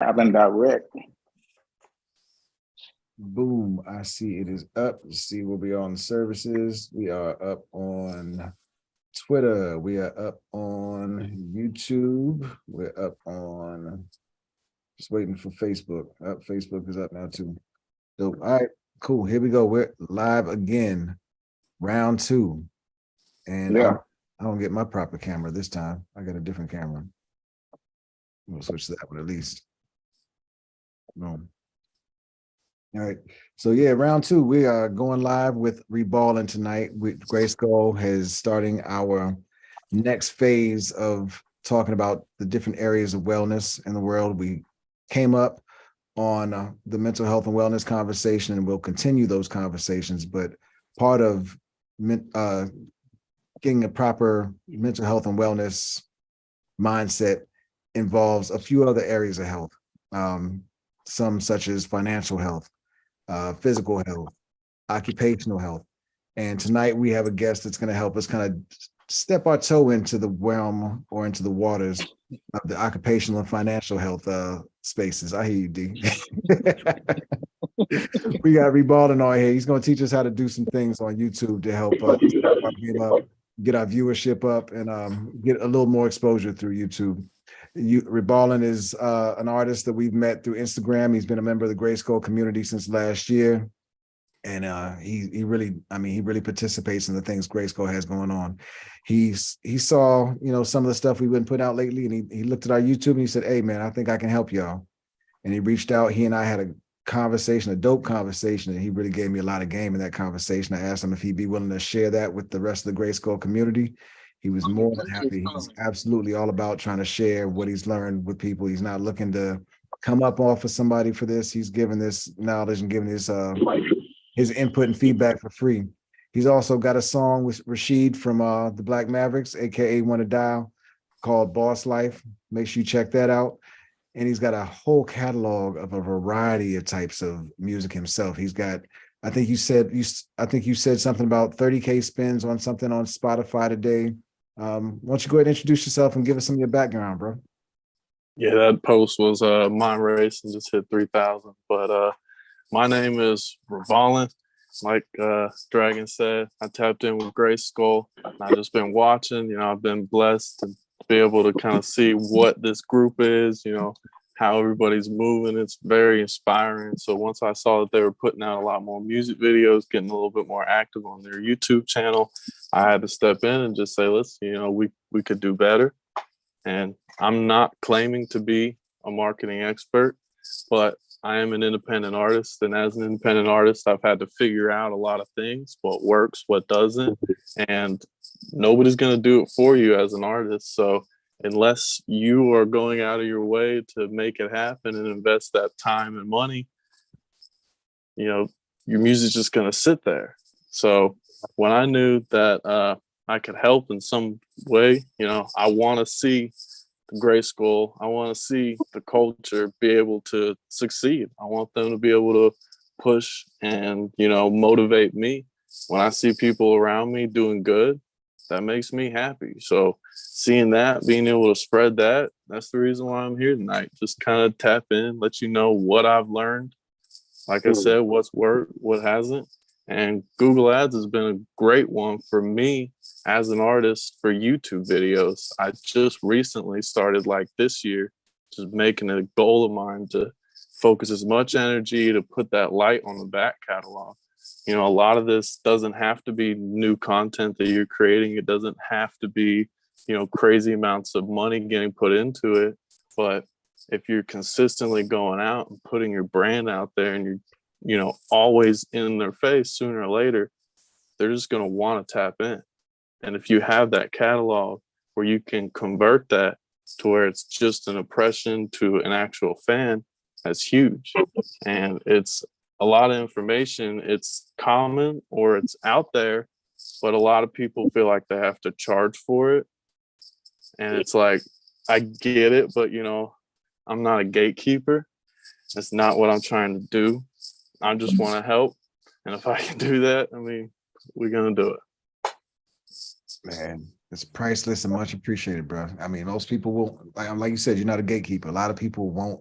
Happened direct. Boom, I see it is up. Let's see, we'll be on services. We are up on Twitter. We are up on YouTube. We're up on, just waiting for Facebook. Facebook is up now too. So, all right, cool. Here we go. We're live again, round two. And Yeah. I don't get my proper camera this time. I got a different camera. We'll switch to that one at least. Boom. All right. So yeah, round two, we are going live with Riballin tonight. GRYSKLL is starting our next phase of talking about the different areas of wellness in the world. We came up on the mental health and wellness conversation, and we'll continue those conversations. But part of getting a proper mental health and wellness mindset involves a few other areas of health, some such as financial health, physical health, occupational health. And tonight we have a guest that's going to help us kind of step our toe into the realm or into the waters of the occupational and financial health spaces. I hear you, D. We got Riballin on here. He's going to teach us how to do some things on YouTube to help us get our viewership up and get a little more exposure through YouTube. Riballin is an artist that we've met through Instagram. He's been a member of the GRYSKLL community since last year. And he really participates in the things GRYSKLL has going on. He saw, some of the stuff we've been putting out lately, and he looked at our YouTube and he said, "Hey man, I think I can help y'all." And he reached out. He and I had a conversation, a dope conversation, and he really gave me a lot of game in that conversation. I asked him if he'd be willing to share that with the rest of the GRYSKLL community. He was more than happy. He's absolutely all about trying to share what he's learned with people. He's not looking to come up off of somebody for this. He's giving this knowledge and giving his input and feedback for free. He's also got a song with Rashid from the Black Mavericks, aka Wanna Dial, called Boss Life. Make sure you check that out. And he's got a whole catalog of a variety of types of music himself. He's got, I think you said something about 30K spins on something on Spotify today. Why don't you go ahead and introduce yourself and give us some of your background, bro? Yeah, that post was mind race and just hit 3,000. But my name is Riballin. Like Dragon said, I tapped in with GRYSKLL. I've just been watching. I've been blessed to be able to kind of see what this group is. How everybody's moving. It's very inspiring. So once I saw that they were putting out a lot more music videos, getting a little bit more active on their YouTube channel, I had to step in and just say, let's, we could do better. And I'm not claiming to be a marketing expert, but I am an independent artist. And as an independent artist, I've had to figure out a lot of things, what works, what doesn't. And nobody's going to do it for you as an artist. So unless you are going out of your way to make it happen and invest that time and money, your music's just going to sit there. So when I knew that I could help in some way, I want to see the GRYSKLL, I want to see the culture be able to succeed. I want them to be able to push and, motivate me. When I see people around me doing good, that makes me happy. So seeing that, being able to spread that, that's the reason why I'm here tonight. Just kind of tap in, let you know what I've learned. Like I said, what's worked, what hasn't. And Google Ads has been a great one for me as an artist for YouTube videos. I just recently started, like this year, just making it a goal of mine to focus as much energy to put that light on the back catalog. A lot of this doesn't have to be new content that you're creating. It doesn't have to be, crazy amounts of money getting put into it. But if you're consistently going out and putting your brand out there and you're, always in their face, sooner or later, they're just going to want to tap in. And if you have that catalog where you can convert that to where it's just an impression to an actual fan, that's huge. And it's a lot of information. It's common or it's out there, but a lot of people feel like they have to charge for it. And it's like, I get it, but I'm not a gatekeeper. That's not what I'm trying to do. I just want to help. And if I can do that, we're going to do it. Man, it's priceless and much appreciated, bro. Most people will, like you said, you're not a gatekeeper. A lot of people won't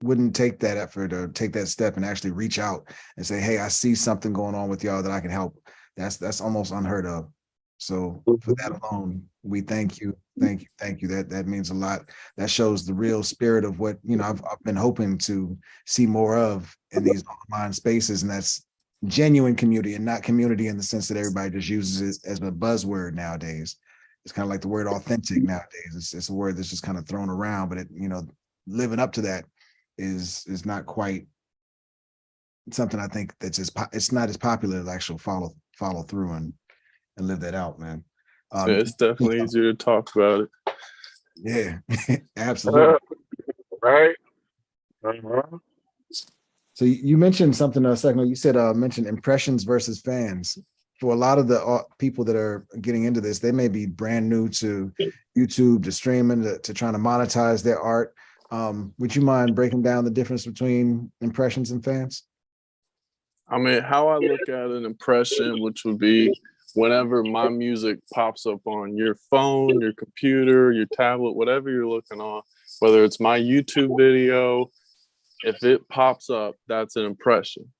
wouldn't take that effort or take that step and actually reach out and say, hey, I see something going on with y'all that I can help. That's almost unheard of. So for that alone, we thank you. Thank you. That means a lot. That shows the real spirit of what, I've been hoping to see more of in these online spaces. And that's genuine community, and not community in the sense that everybody just uses it as a buzzword nowadays. It's kind of like the word authentic nowadays. It's a word that's just kind of thrown around, but it, living up to that is not quite something I think that's it's not as popular as actual follow through and live that out, man. Yeah, it's definitely easier to talk about it. Yeah, absolutely. Right. So you mentioned something a second ago. You said mentioned impressions versus fans. For a lot of the people that are getting into this, they may be brand new to YouTube, to streaming, to trying to monetize their art. Would you mind breaking down the difference between impressions and fans? I mean, how I look at an impression, which would be whenever my music pops up on your phone, your computer, your tablet, whatever you're looking on, whether it's my YouTube video, if it pops up, that's an impression.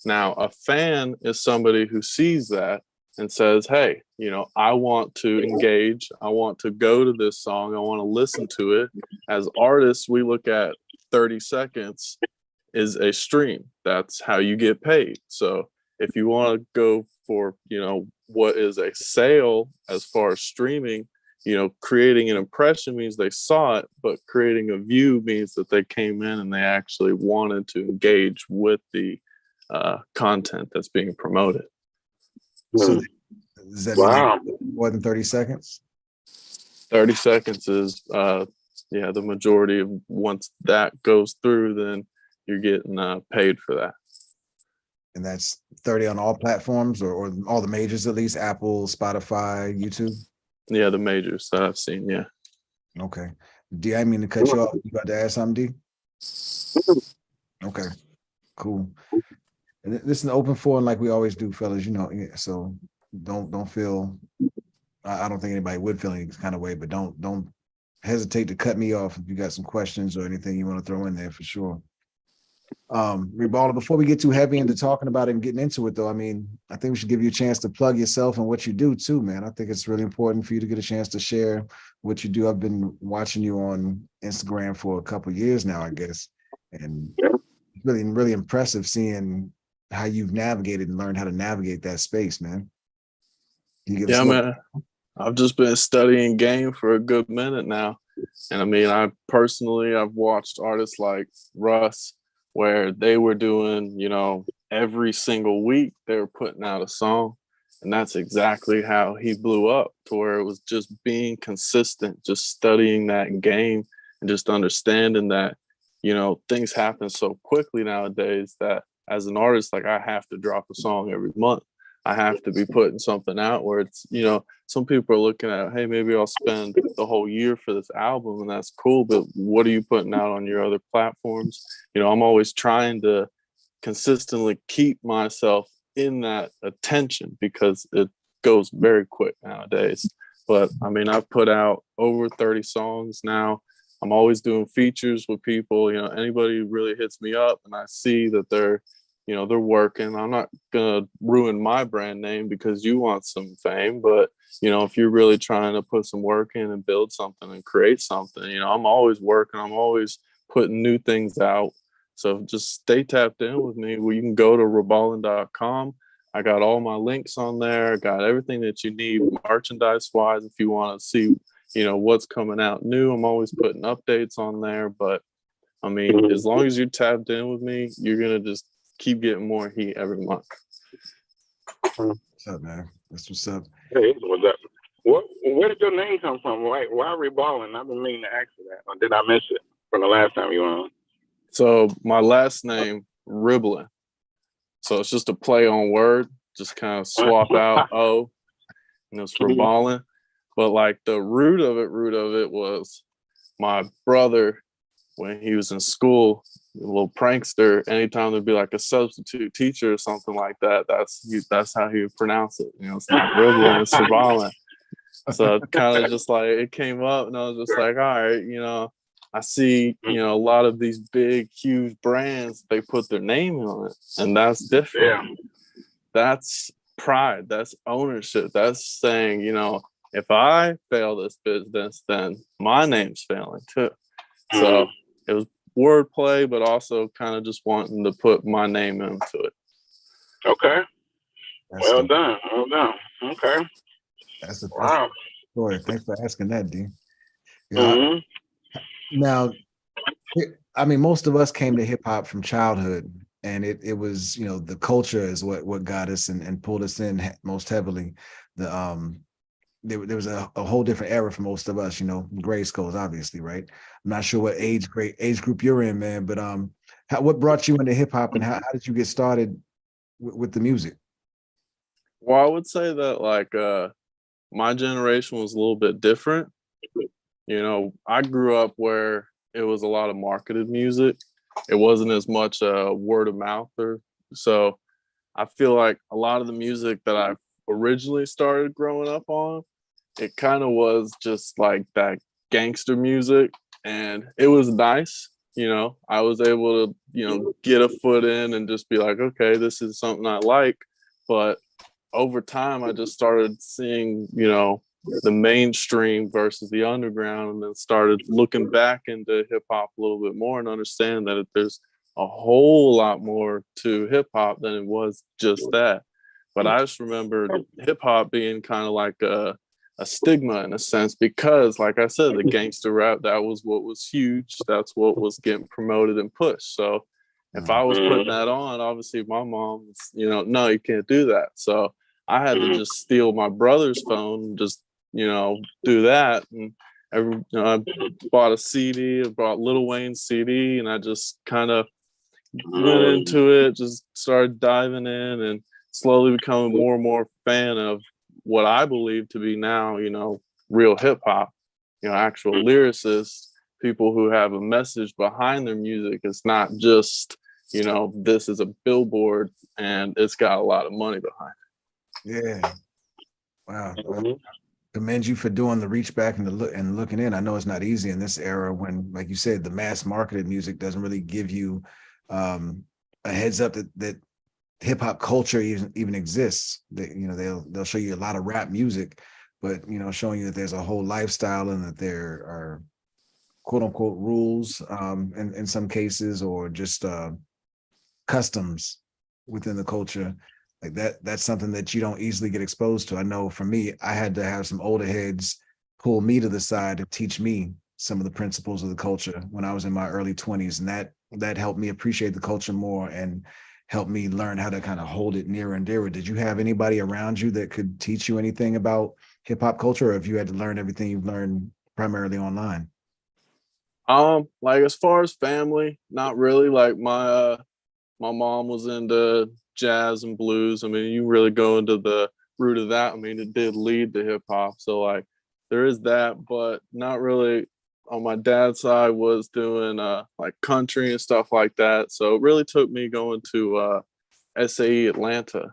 Now, a fan is somebody who sees that and says, hey, I want to engage. I want to go to this song. I want to listen to it. As artists, we look at 30 seconds is a stream. That's how you get paid. So if you want to go for, what is a sale as far as streaming, creating an impression means they saw it, but creating a view means that they came in and they actually wanted to engage with the content that's being promoted. So does that mean more than 30 seconds? 30 seconds is, the majority of, once that goes through, then you're getting paid for that. And that's 30 on all platforms or all the majors, at least Apple, Spotify, YouTube? Yeah, the majors that I've seen, yeah. Okay. D, I mean to cut you off. You about to add something, D? Okay, cool. And this is an open forum like we always do, fellas, so don't feel, I don't think anybody would feel any kind of way, but don't hesitate to cut me off if you got some questions or anything you want to throw in there for sure. Riballin, before we get too heavy into talking about it and getting into it, though, I think we should give you a chance to plug yourself and what you do too, man. I think it's really important for you to get a chance to share what you do. I've been watching you on Instagram for a couple of years now, I guess, and it's really impressive seeing how you've navigated and learned how to navigate that space, man. Yeah, man. I've just been studying game for a good minute now, and I've watched artists like Russ, where they were doing, every single week they were putting out a song. And that's exactly how he blew up, to where it was just being consistent, just studying that game and just understanding that, things happen so quickly nowadays that as an artist, like, I have to drop a song every month. I have to be putting something out where it's, some people are looking at, hey, maybe I'll spend the whole year for this album, and that's cool, but what are you putting out on your other platforms? I'm always trying to consistently keep myself in that attention because it goes very quick nowadays. But I've put out over 30 songs now. I'm always doing features with people. Anybody who really hits me up and I see that they're working, I'm not gonna ruin my brand name because you want some fame. But if you're really trying to put some work in and build something and create something, I'm always working. I'm always putting new things out. So just stay tapped in with me. Well, you can go to riballin.com. I got all my links on there. I got everything that you need merchandise wise. If you want to see, what's coming out new, I'm always putting updates on there. But as long as you're tapped in with me, you're going to just keep getting more heat every month. What's up, man? That's what's up. Hey, what's up? Where did your name come from? Why Riballin? I've been meaning to ask you that. Or did I miss it from the last time you were on? So my last name, Riballin. So it's just a play on word, just kind of swap out O, and it's Riballin. But like the root of it was my brother, when he was in school, a little prankster, anytime there'd be like a substitute teacher or something like that, that's how he would pronounce it. It's not Riballin, it's Riballin. So it kind of just like, it came up and I was just like, all right, I see, a lot of these big, huge brands, they put their name on it, and that's different. Yeah. That's pride. That's ownership. That's saying, if I fail this business, then my name's failing too. So it was wordplay, but also kind of just wanting to put my name into it. Okay. That's Well dope. done. Well done. Okay. That's a Wow. story. Thanks for asking that, D. Yeah. Mm-hmm. Now, I mean, most of us came to hip hop from childhood, and it was, the culture is what got us and pulled us in most heavily. The there was a whole different era for most of us, GRYSKLL obviously, right? I'm not sure what age group you're in, man, but what brought you into hip hop, and how did you get started with the music? Well, I would say that like my generation was a little bit different. I grew up where it was a lot of marketed music. It wasn't as much word of mouth, so I feel like a lot of the music that I originally started growing up on, it kind of was just like that gangster music, and it was nice. I was able to, get a foot in and just be like, okay, this is something I like. But over time, I just started seeing, the mainstream versus the underground, and then started looking back into hip hop a little bit more and understand that there's a whole lot more to hip hop than it was just that. But I just remember hip hop being kind of like a stigma in a sense, because like I said, the gangster rap, that was what was huge. That's what was getting promoted and pushed. So if I was putting that on, obviously my mom was, no, you can't do that. So I had to just steal my brother's phone and just, do that. And I bought a CD, I bought Lil Wayne's CD, and I just kind of went into it, just started diving in and slowly becoming more and more fan of what I believe to be now, real hip hop, actual lyricists, people who have a message behind their music. It's not just, this is a billboard and it's got a lot of money behind it. Yeah. Wow. Well, commend you for doing the reach back and the look and looking in. I know it's not easy in this era when, like you said, the mass marketed music doesn't really give you a heads up that hip hop culture even exists. They'll show you a lot of rap music, but showing you that there's a whole lifestyle and that there are quote unquote rules in some cases, or just customs within the culture. Like that's something that you don't easily get exposed to. I know for me, I had to have some older heads pull me to the side and teach me some of the principles of the culture when I was in my early 20s. And that helped me appreciate the culture more and helped me learn how to kind of hold it nearer and dearer. Did you have anybody around you that could teach you anything about hip hop culture, or if you had to learn everything you've learned primarily online? Like as far as family, not really. Like my mom was into jazz and blues. I mean, you really go into the root of that. I mean, it did lead to hip hop. So like there is that, but not really. On my dad's side was doing like country and stuff like that. So it really took me going to SAE Atlanta,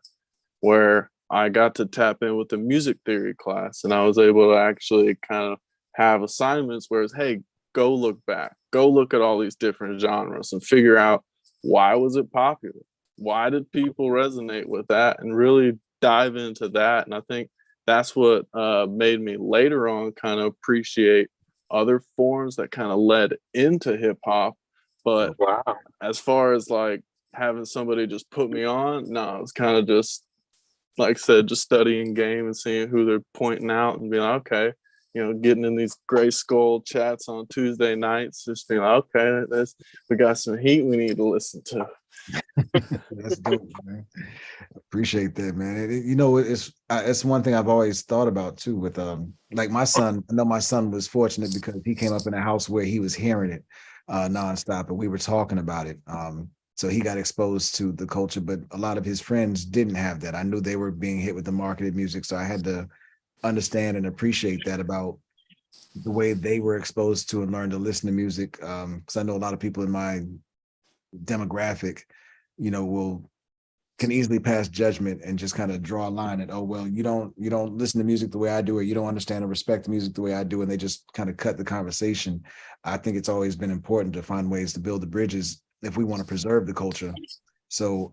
where I got to tap in with the music theory class, and I was able to actually kind of have assignments where it's, hey, go look back, go look at all these different genres and figure out why was it popular? Why did people resonate with that? And really dive into that. And I think that's what made me later on kind of appreciate other forms that kind of led into hip hop. But Wow. as far as like having somebody just put me on, no, it's kind of just, like I said, just studying game and seeing who they're pointing out and being like, okay, getting in these GRYSKLL chats on Tuesday nights, just being like, okay, we got some heat we need to listen to. That's dope, man. Appreciate that, man. It's one thing I've always thought about too. With like my son, I know my son was fortunate because he came up in a house where he was hearing it nonstop, and we were talking about it. So he got exposed to the culture, but a lot of his friends didn't have that. I knew they were being hit with the marketed music, so I had to understand and appreciate that about the way they were exposed to and learn to listen to music. Because I know a lot of people in my demographic, will can easily pass judgment and just kind of draw a line at, oh, well, you don't listen to music the way I do, or you don't understand or respect the music the way I do, and they just kind of cut the conversation. I think it's always been important to find ways to build the bridges if we want to preserve the culture. So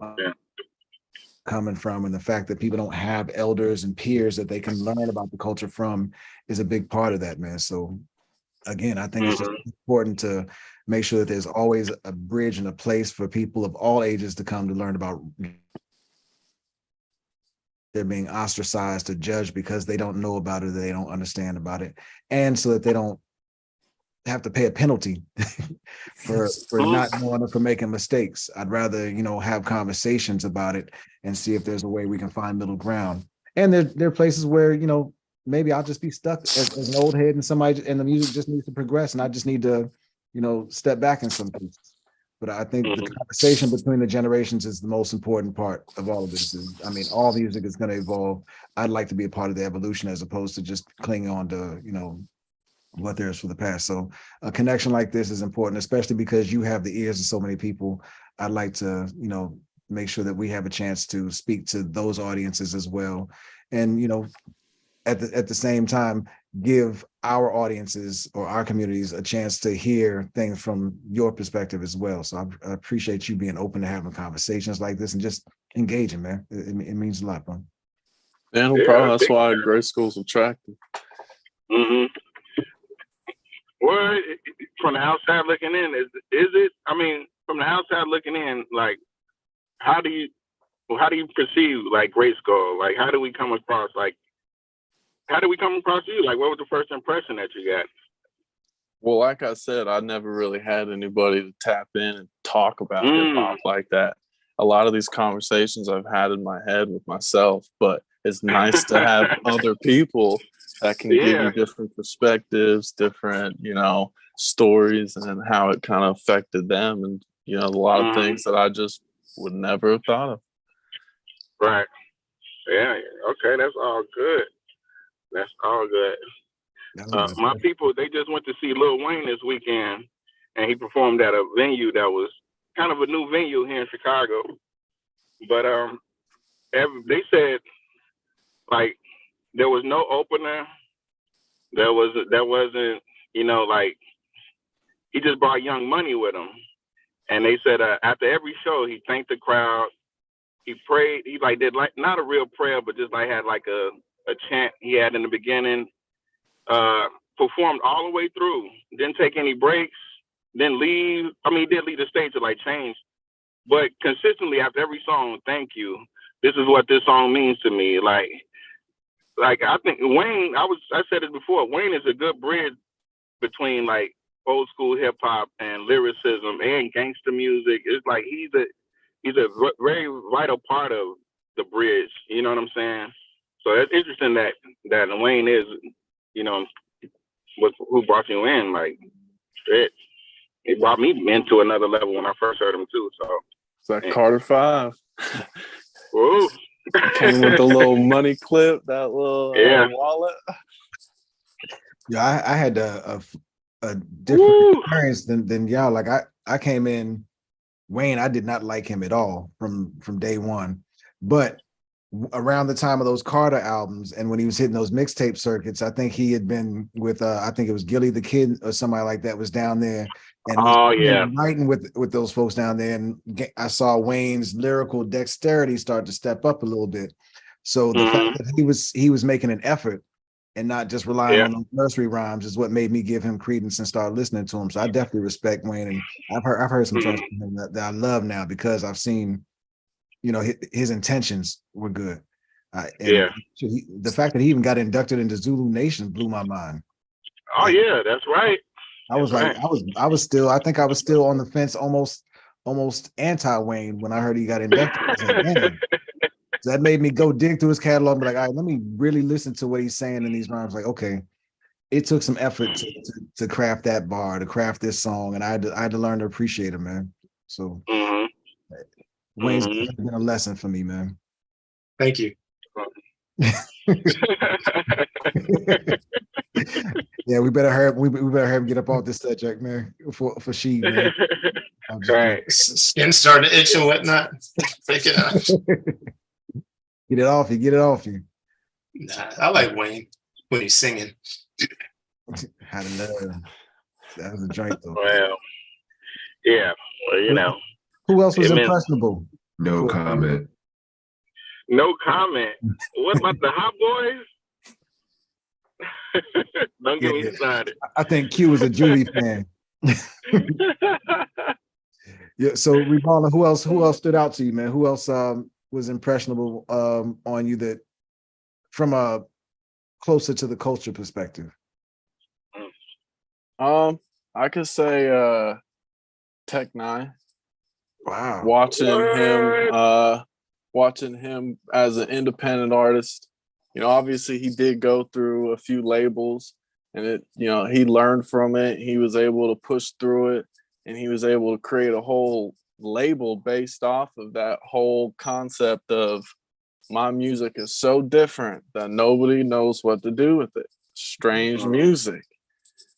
coming from, and the fact that people don't have elders and peers that they can learn about the culture from is a big part of that, man. So again, I think it's just important to make sure that there's always a bridge and a place for people of all ages to come to learn about. They're being ostracized or judged because they don't know about it, or they don't understand about it, and so that they don't have to pay a penalty for not knowing or for making mistakes. I'd rather, have conversations about it and see if there's a way we can find middle ground. And there are places where, maybe I'll just be stuck as an old head, and the music just needs to progress, and I just need to, step back in some pieces. But I think the conversation between the generations is the most important part of all of this. All music is going to evolve. I'd like to be a part of the evolution as opposed to just clinging on to, what there is for the past. So a connection like this is important, especially because you have the ears of so many people. I'd like to, make sure that we have a chance to speak to those audiences as well. And, at the same time, give our audiences or our communities a chance to hear things from your perspective as well. So I appreciate you being open to having conversations like this and just engaging, man. It means a lot, bro. Yeah, no problem. That's why grade school's attractive. Mm-hmm. Well, from the outside looking in, is it? From the outside looking in, like, how do you perceive like GRYSKLL? Like, how do we come across you? Like, what was the first impression that you got? Well, like I said, I never really had anybody to tap in and talk about hip hop like that. A lot of these conversations I've had in my head with myself, but it's nice to have other people that can give you different perspectives, different, stories, and how it kind of affected them, and a lot of things that I just would never have thought of. Right. Yeah. Okay. That's all good. My people, they just went to see Lil Wayne this weekend, and he performed at a venue that was kind of a new venue here in Chicago. But they said, like, there was no opener. There wasn't, like, he just brought Young Money with him. And they said after every show, he thanked the crowd. He prayed. He did not a real prayer, but just had like a chant he had in the beginning. Performed all the way through. Didn't take any breaks. Didn't leave. He did leave the stage to change, but consistently after every song, thank you. This is what this song means to me. Like I think Wayne. I said it before. Wayne is a good bridge between old school hip hop and lyricism and gangster music. It's like he's a very vital part of the bridge. You know what I'm saying? So it's interesting that Wayne is, who brought you in. It brought me into another level when I first heard him too. So it's like Carter 5. Ooh. Came with the little money clip, that little wallet. Yeah, I had a different experience than y'all. Like I came in, Wayne, I did not like him at all from day one. But around the time of those Carter albums and when he was hitting those mixtape circuits, I think he had been with I think it was Gilly the Kid or somebody like that was down there. And writing with those folks down there, and I saw Wayne's lyrical dexterity start to step up a little bit. So the fact that he was making an effort and not just relying on those nursery rhymes is what made me give him credence and start listening to him. So I definitely respect Wayne, and I've heard some tracks from him that I love now because I've seen, his intentions were good. The fact that he even got inducted into Zulu Nation blew my mind. Oh yeah, that's right. I was I was still on the fence, almost anti-Wayne when I heard he got inducted. I was like, damn. So that made me go dig through his catalog and be like, all right, let me really listen to what he's saying in these rhymes. Like, okay, it took some effort to craft that bar, to craft this song, and I had to learn to appreciate him, man. So Wayne's been a lesson for me, man. Thank you. Yeah, we better hurry him get up off this subject, man. For she, man. Right. Skin starting to itch and whatnot. Break it out. Get it off you. Get it off you. Nah, I like Wayne when he's singing. How to love. That was a joint though. Well, yeah. Well, you know. Who else was It meant- impressionable? No comment. No comment. What about the Hot Boys? Don't get me started. I think Q was a Julie fan. Yeah. So Riballin, who else stood out to you, man? Who else was impressionable on you that from a closer to the culture perspective? I could say Tech Nine. Wow. Watching him as an independent artist. You know, obviously he did go through a few labels, and it, you know, he learned from it. He was able to push through it, and he was able to create a whole label based off of that whole concept of my music is so different that nobody knows what to do with it. Strange music.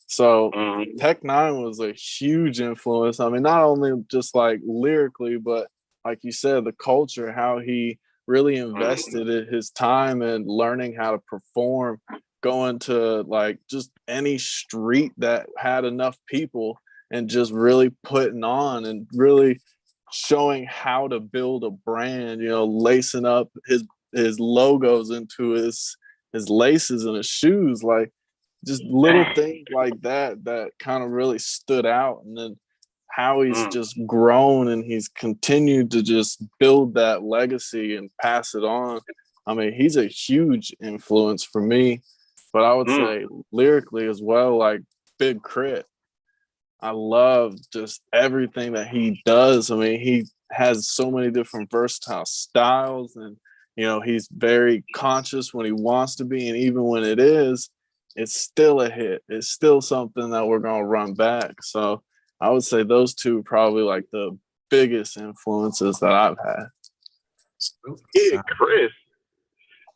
So Tech Nine was a huge influence. I mean, not only just like lyrically, but like you said, the culture, how he really invested his time in learning how to perform, going to like just any street that had enough people and just really putting on and really showing how to build a brand, you know, lacing up his logos into his laces and his shoes, like just little things like that kind of really stood out. And then how he's just grown and he's continued to just build that legacy and pass it on. I mean, he's a huge influence for me, but I would say lyrically as well, like Big Crit. I love just everything that he does. I mean, he has so many different versatile styles, and, you know, he's very conscious when he wants to be. And even when it is, it's still a hit. It's still something that we're going to run back. So I would say those two are probably like the biggest influences that I've had. Yeah, Chris.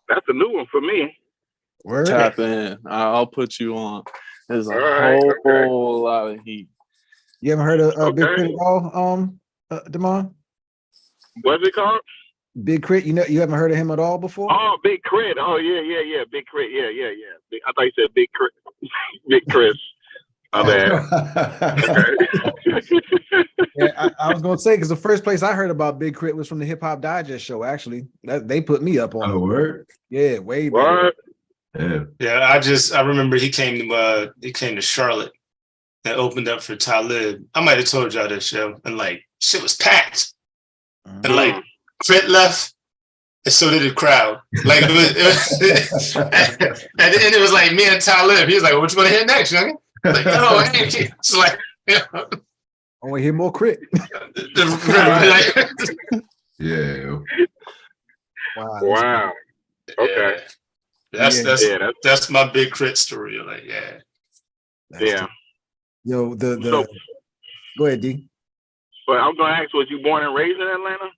That's a new one for me. Word. Tap in. I'll put you on. There's a whole lot of heat. You ever heard of Big Crit at all, Damon? What's it called? Big Crit. You haven't heard of him at all before? Oh, Big Crit. Oh, yeah. Big Crit. Yeah. I thought you said Big Crit. Big Chris. Oh, Yeah, I was gonna say, because the first place I heard about Big Crit was from the Hip Hop Digest show. Actually, they put me up on Oh, word? Yeah, way What? better. Yeah. Yeah, I remember he came to Charlotte and opened up for Talib. I might have told y'all this show, and like shit was packed. And like Crit left, and so did the crowd. Like it was at the end, it was like me and Talib. He was like, "What you want to hear next, youngin?" Like, no, hey. It's like, you know, I want to hear more Crit. Yeah. Wow. Okay. Yeah. That's my Big Crit story. Like, yeah. Yeah. Yo, So, go ahead, D. but I'm gonna ask, was you born and raised in Atlanta?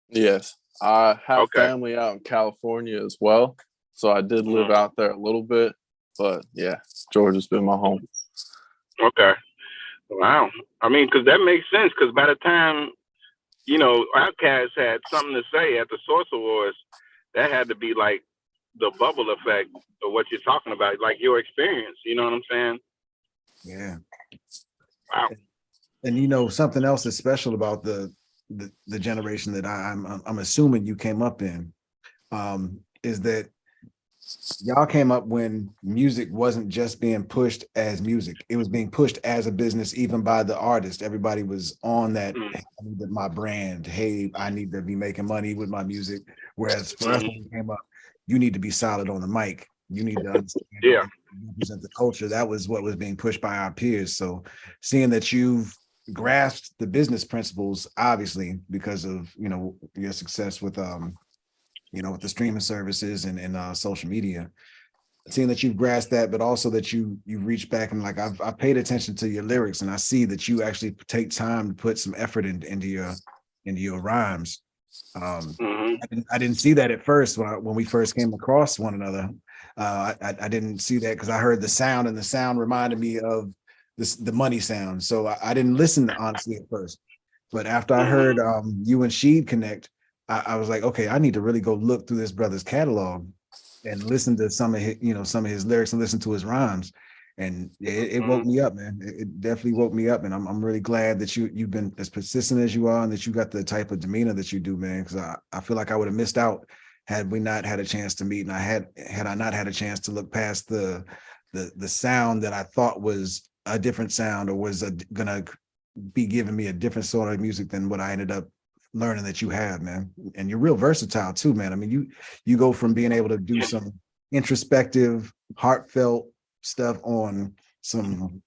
Yes. I have Okay. family out in California as well. So I did live out there a little bit. But yeah, Georgia's been my home. Okay. Wow. I mean, because that makes sense. Because by the time, you know, Outkast had something to say at the Source Awards, that had to be like the bubble effect of what you're talking about, like your experience. You know what I'm saying? Yeah. Wow. And you know, something else that's special about the generation that I'm assuming you came up in, is that y'all came up when music wasn't just being pushed as music. It was being pushed as a business, even by the artist. Everybody was on that, hey, I need my brand. Hey, I need to be making money with my music. Whereas for us, when we came up, you need to be solid on the mic. You need to understand, represent the culture. That was what was being pushed by our peers. So seeing that you've grasped the business principles, obviously, because of, you know, your success with you know, with the streaming services and social media, seeing that you've grasped that, but also that you reach back and like I've paid attention to your lyrics, and I see that you actually take time to put some effort into your rhymes. I didn't see that at first when we first came across one another. I didn't see that because I heard the sound, and the sound reminded me of the money sound. So I didn't listen honestly at first, but after I heard you and Sheed connect, I was like, okay, I need to really go look through this brother's catalog and listen to some of his, some of his lyrics and listen to his rhymes. And it woke me up, man. It definitely woke me up. And I'm really glad that you've been as persistent as you are and that you got the type of demeanor that you do, man. Because I feel like I would have missed out had we not had a chance to meet. And had I not had a chance to look past the sound that I thought was a different sound or was gonna be giving me a different sort of music than what I ended up learning that you have, man. And you're real versatile too, man. I mean, you go from being able to do some introspective, heartfelt stuff on some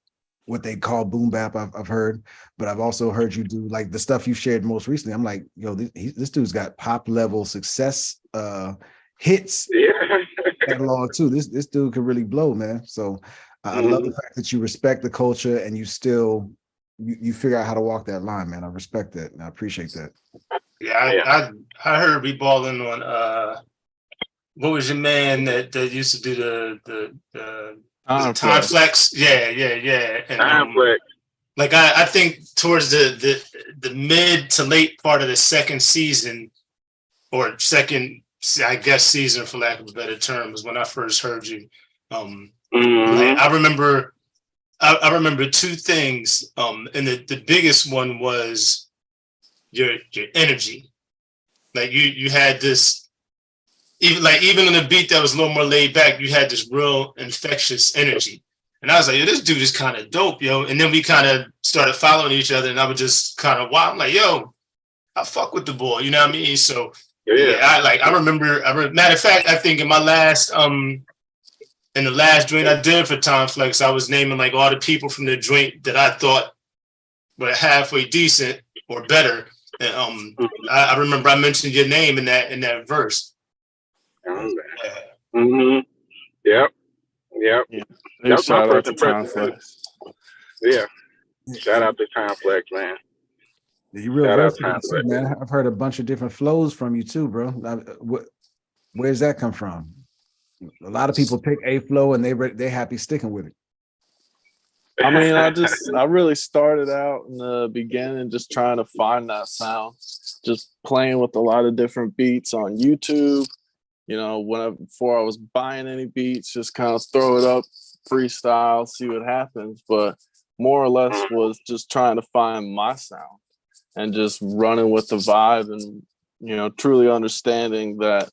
what they call boom bap, I've heard, but I've also heard you do like the stuff you shared most recently. I'm like, yo, this dude's got pop level success hits catalog too. This dude could really blow, man. So I love the fact that you respect the culture and you still you figure out how to walk that line, man. I respect that and I appreciate that. Yeah, I heard Riballin on what was your man that used to do the Time Flex? Yeah. And, Time Flex. Like I think towards the mid to late part of the second season, or second, I guess, season, for lack of a better term, was when I first heard you. Like, I remember two things, and the biggest one was your energy. Like you had this. Even on a beat that was a little more laid back, you had this real infectious energy. And I was like, yo, this dude is kind of dope, yo. And then we kind of started following each other, and I would just kind of, wow, I'm like, yo, I fuck with the boy, you know what I mean? So I remember, matter of fact, I think in my last in the last joint I did for Time Flex, I was naming like all the people from the joint that I thought were halfway decent or better. And I remember I mentioned your name in that verse. Yep. Yeah, shout out to Time Flex. Yeah. Shout out to Time Flex, man. You real versatile too, man. I've heard a bunch of different flows from you too, bro. Where's that come from? A lot of people pick a flow and they're happy sticking with it. I mean, I really started out in the beginning just trying to find that sound, just playing with a lot of different beats on YouTube. Before I was buying any beats, just kind of throw it up, freestyle, see what happens. But more or less was just trying to find my sound and just running with the vibe and, truly understanding that,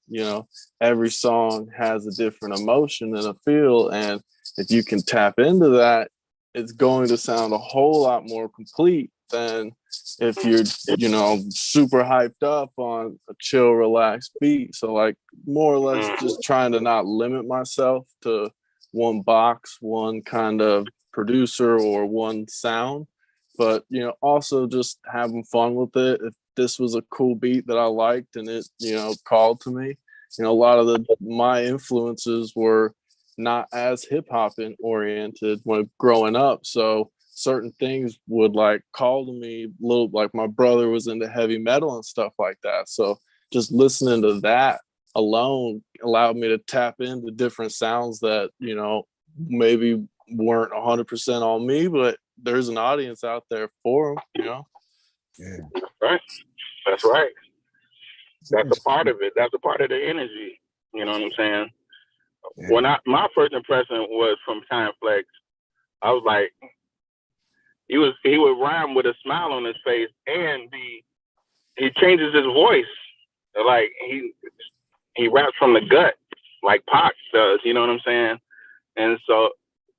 every song has a different emotion and a feel. And if you can tap into that, it's going to sound a whole lot more complete than if you're, super hyped up on a chill, relaxed beat. So like more or less just trying to not limit myself to one box, one kind of producer or one sound, but, also just having fun with it. If this was a cool beat that I liked and it, called to me, a lot of my influences were not as hip hop oriented when growing up. So certain things would like call to me like my brother was into heavy metal and stuff like that. So just listening to that alone allowed me to tap into different sounds that, maybe weren't 100% on me, but there's an audience out there for them, Yeah. That's right. That's a part of it. That's a part of the energy. You know what I'm saying? Yeah. When my first impression was from Time Flex, I was like, he would rhyme with a smile on his face, and he changes his voice. Like he raps from the gut, like Pac does. You know what I'm saying? And so,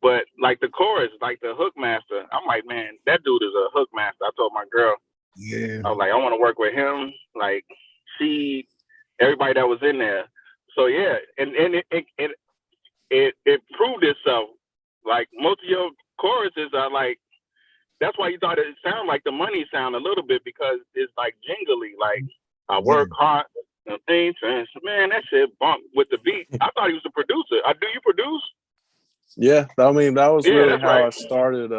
but like the chorus, like the hook master, I'm like, man, that dude is a hook master. I told my girl, I was like, I want to work with him. Like everybody that was in there. So yeah, and it proved itself. Like most of your choruses are like, that's why you thought it sounded like the Money sound a little bit, because it's like jingly, like I work hard, man, that shit bump with the beat. I thought he was a producer. Do you produce? Yeah, I mean, that was really how I started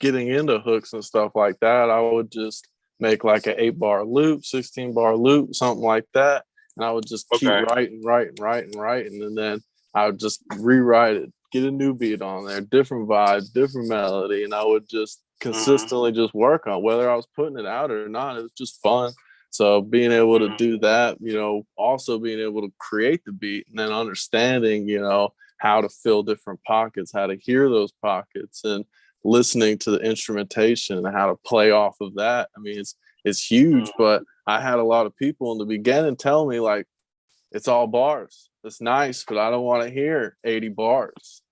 getting into hooks and stuff like that. I would just make like an 8-bar loop, 16-bar loop, something like that. And I would just keep writing, and then I would just rewrite it get a new beat on there, different vibe, different melody, and I would just consistently just work on whether I was putting it out or not. It was just fun. So being able to do that, you know, also being able to create the beat and then understanding, you know, how to fill different pockets, how to hear those pockets, and listening to the instrumentation and how to play off of that. I mean, it's huge, but I had a lot of people in the beginning tell me like, it's all bars. It's nice, but I don't want to hear 80 bars.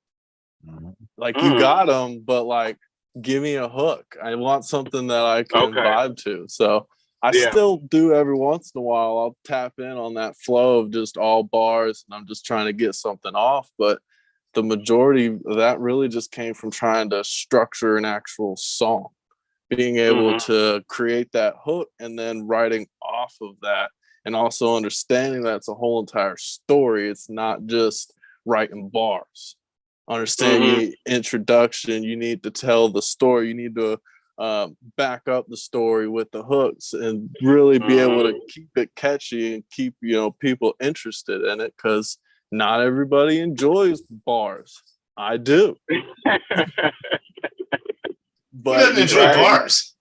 Like you got them, but like, give me a hook. I want something that I can vibe to. So I still do every once in a while. I'll tap in on that flow of just all bars and I'm just trying to get something off. But the majority of that really just came from trying to structure an actual song, being able to create that hook and then writing off of that. And also understanding that it's a whole entire story. It's not just writing bars. Understand you need introduction. You need to tell the story. You need to back up the story with the hooks and really be able to keep it catchy and keep, you know, people interested in it, because not everybody enjoys bars. I do. But who doesn't enjoy bars?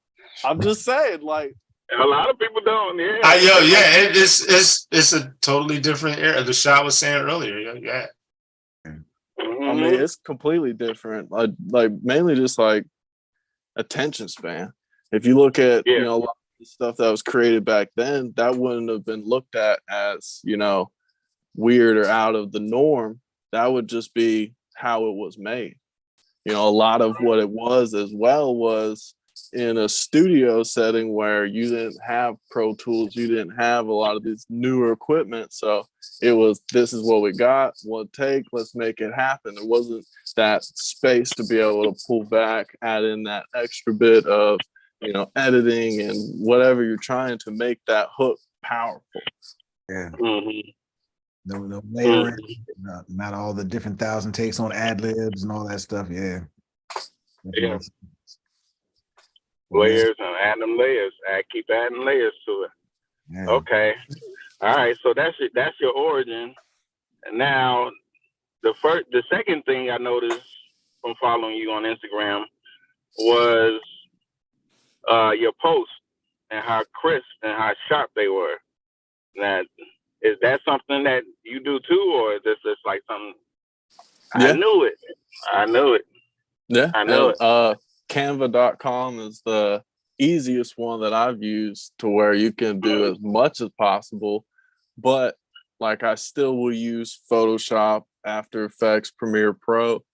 I'm just saying, like, a lot of people don't. It's a totally different era. The shot was saying earlier. I mean, it's completely different. Like mainly just like attention span. If you look at you know, a lot of the stuff that was created back then, that wouldn't have been looked at as, you know, weird or out of the norm. That would just be how it was made. You know, a lot of what it was as well was in a studio setting where you didn't have Pro Tools, you didn't have a lot of this newer equipment. So it was, this is what we got, one take, let's make it happen. There wasn't that space to be able to pull back, add in that extra bit of, you know, editing and whatever you're trying to make that hook powerful. Yeah. No layering, not all the different 1,000 takes on ad libs and all that stuff. Yeah. Layers and add them layers. Keep adding layers to it. Yeah. Okay. All right. So that's your origin. And now the second thing I noticed from following you on Instagram was your posts and how crisp and how sharp they were. Now, is that something that you do too, or is this just like something? Yeah. I knew it. Yeah. I know it. Canva.com is the easiest one that I've used, to where you can do as much as possible, but like I still will use Photoshop, After Effects, Premiere Pro,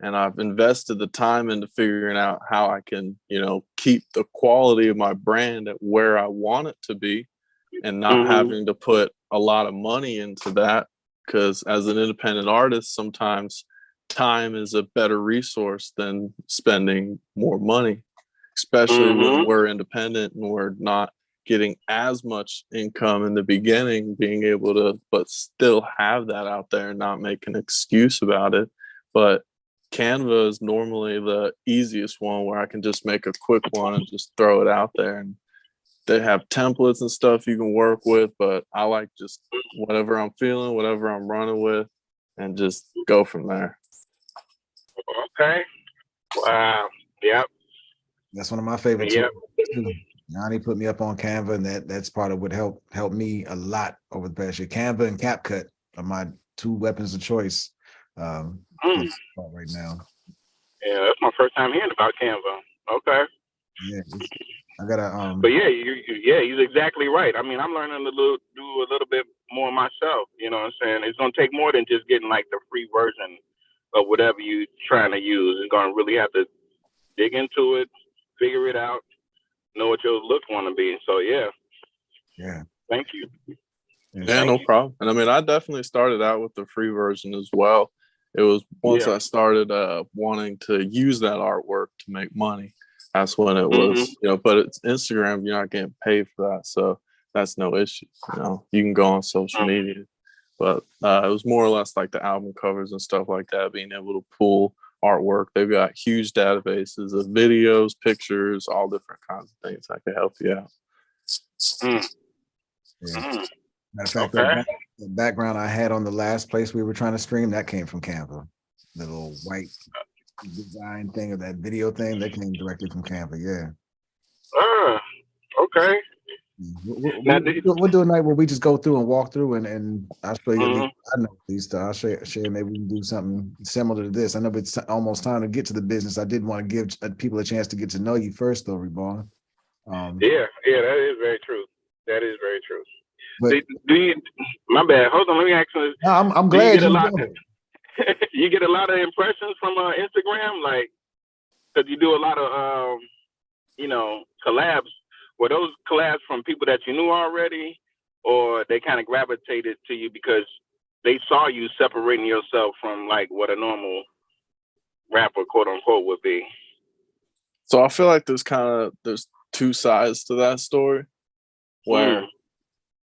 and I've invested the time into figuring out how I can, you know, keep the quality of my brand at where I want it to be and not having to put a lot of money into that, because as an independent artist, sometimes time is a better resource than spending more money, especially when we're independent and we're not getting as much income in the beginning, being able to but still have that out there and not make an excuse about it. But Canva is normally the easiest one, where I can just make a quick one and just throw it out there, and they have templates and stuff you can work with, but I like just whatever I'm feeling, whatever I'm running with, and just go from there. Okay. Wow. Yep. That's one of my favorite tools too. Yanni put me up on Canva, and that's part of what helped me a lot over the past year. Canva and CapCut are my two weapons of choice right now. Yeah, that's my first time hearing about Canva. Okay. Yeah, I gotta. But yeah, you're exactly right. I mean, I'm learning to do a little bit more myself. You know what I'm saying? It's gonna take more than just getting like the free version of whatever you're trying to use. You're gonna really have to dig into it, figure it out, know what your look want to be. So yeah. Thank you. Yeah, no problem. And I mean, I definitely started out with the free version as well. It was once I started wanting to use that artwork to make money. That's when it was, you know, but it's Instagram, you're not getting paid for that. So that's no issue. You know, you can go on social media, but it was more or less like the album covers and stuff like that, being able to pull artwork. They've got huge databases of videos, pictures, all different kinds of things that can help you out. Matter of fact, that background I had on the last place we were trying to stream, that came from Canva. the little white design thing or that video thing, that came directly from Canva. Yeah. Okay. Now, We'll do a night where we just go through and walk through, and I'll show you. Mhm. I know at least I'll share. Maybe we can do something similar to this. I know it's almost time to get to the business. I did want to give people a chance to get to know you first, though, Riballin. Yeah, that is very true. That is very true. But Do you? My bad. Hold on. Let me ask you. no, I'm Do you glad get a you lot? did it. You get a lot of impressions from Instagram, like, because you do a lot of collabs. Were those collabs from people that you knew already, or they kind of gravitated to you because they saw you separating yourself from like what a normal rapper, quote unquote, would be? So I feel like there's two sides to that story, where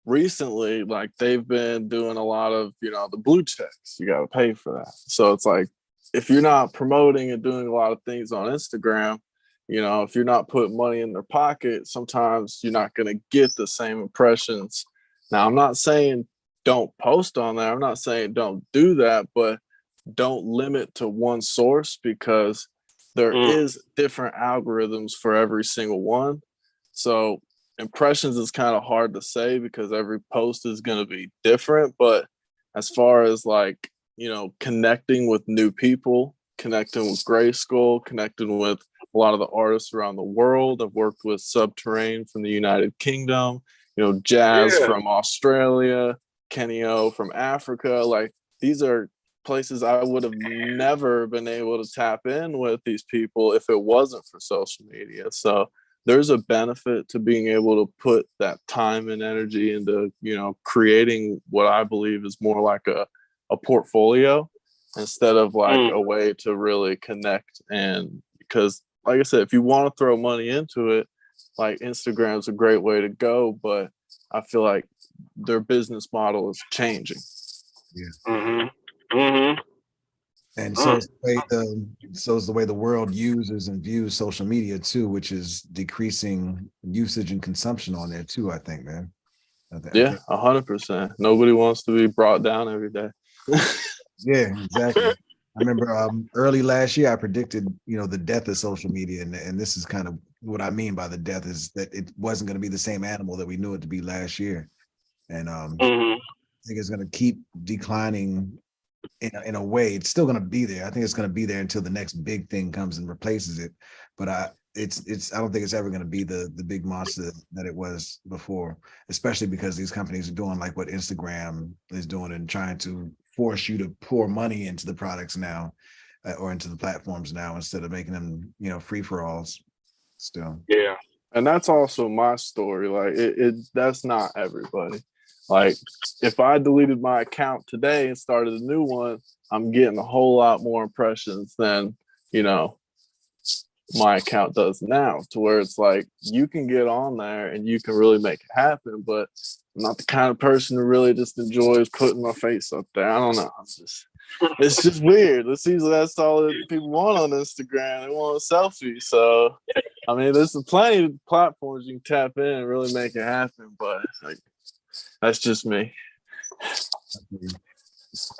recently, like, they've been doing a lot of, the blue checks. You got to pay for that. So it's like, if you're not promoting and doing a lot of things on Instagram, if you're not putting money in their pocket, sometimes you're not going to get the same impressions. Now, I'm not saying don't post on there. I'm not saying don't do that, but don't limit to one source, because there is different algorithms for every single one. So impressions is kind of hard to say because every post is going to be different. But as far as like, connecting with new people, connecting with GRYSKLL, connecting with a lot of the artists around the world. I've worked with Subterrane from the United Kingdom, Jazz from Australia, Kenny O from Africa. Like, these are places I would have never been able to tap in with these people if it wasn't for social media. So there's a benefit to being able to put that time and energy into, creating what I believe is more like a portfolio instead of like a way to really connect. And because, like I said, if you want to throw money into it, like, Instagram's a great way to go, but I feel like their business model is changing. Yeah. And so it's the way the world uses and views social media too, which is decreasing usage and consumption on there too, I think, man. Yeah, 100%. Nobody wants to be brought down every day. Yeah, exactly. I remember early last year I predicted, the death of social media, and this is kind of what I mean by the death, is that it wasn't going to be the same animal that we knew it to be last year, and I think it's going to keep declining in a way. It's still going to be there. I think it's going to be there until the next big thing comes and replaces it. But I don't think it's ever going to be the big monster that it was before, especially because these companies are doing like what Instagram is doing and trying to force you to pour money into the products now, or into the platforms now, instead of making them, free for alls still. Yeah. And that's also my story. Like, that's not everybody. Like, if I deleted my account today and started a new one, I'm getting a whole lot more impressions than, my account does now, to where it's like, you can get on there and you can really make it happen. But I'm not the kind of person who really just enjoys putting my face up there. I don't know. It's just weird. It's usually that's all that people want on Instagram. They want a selfie. So, I mean, there's plenty of platforms you can tap in and really make it happen. But like, that's just me.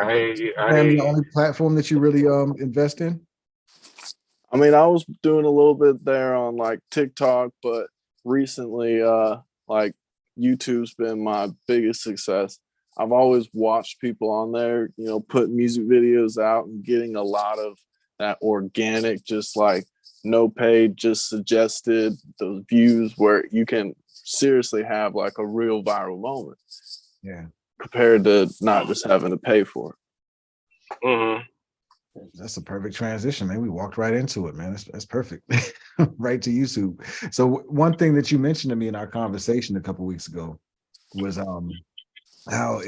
The only platform that you really invest in? I mean, I was doing a little bit there on like TikTok, but recently, like, YouTube's been my biggest success. I've always watched people on there, put music videos out and getting a lot of that organic, just like no paid, just suggested, those views where you can seriously have like a real viral moment. Yeah. Compared to not just having to pay for it. That's a perfect transition, man. We walked right into it, man. That's perfect. Right to YouTube. So one thing that you mentioned to me in our conversation a couple of weeks ago was how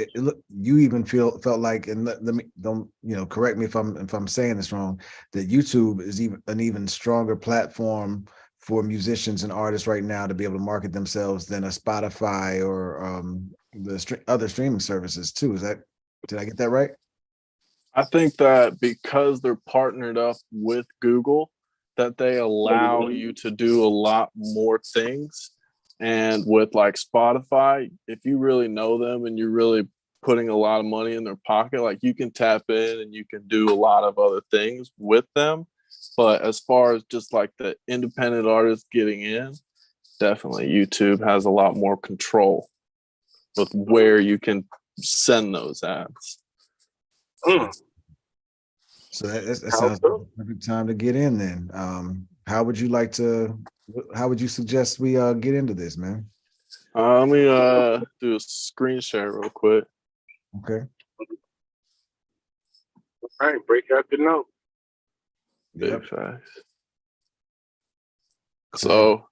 you even felt like, and let me, don't correct me if I'm saying this wrong, that YouTube is an even stronger platform for musicians and artists right now to be able to market themselves than a Spotify or the other streaming services too. Did I get that right? I think that because they're partnered up with Google, that they allow you to do a lot more things. And with like Spotify, if you really know them and you really putting a lot of money in their pocket. Like you can tap in and you can do a lot of other things with them. But as far as just like the independent artists getting in, definitely YouTube has a lot more control with where you can send those ads. So that sounds like a perfect time to get in then. How would you suggest we get into this, man? Let me do a screen share real quick. Okay. All right, break out the note. Big facts. So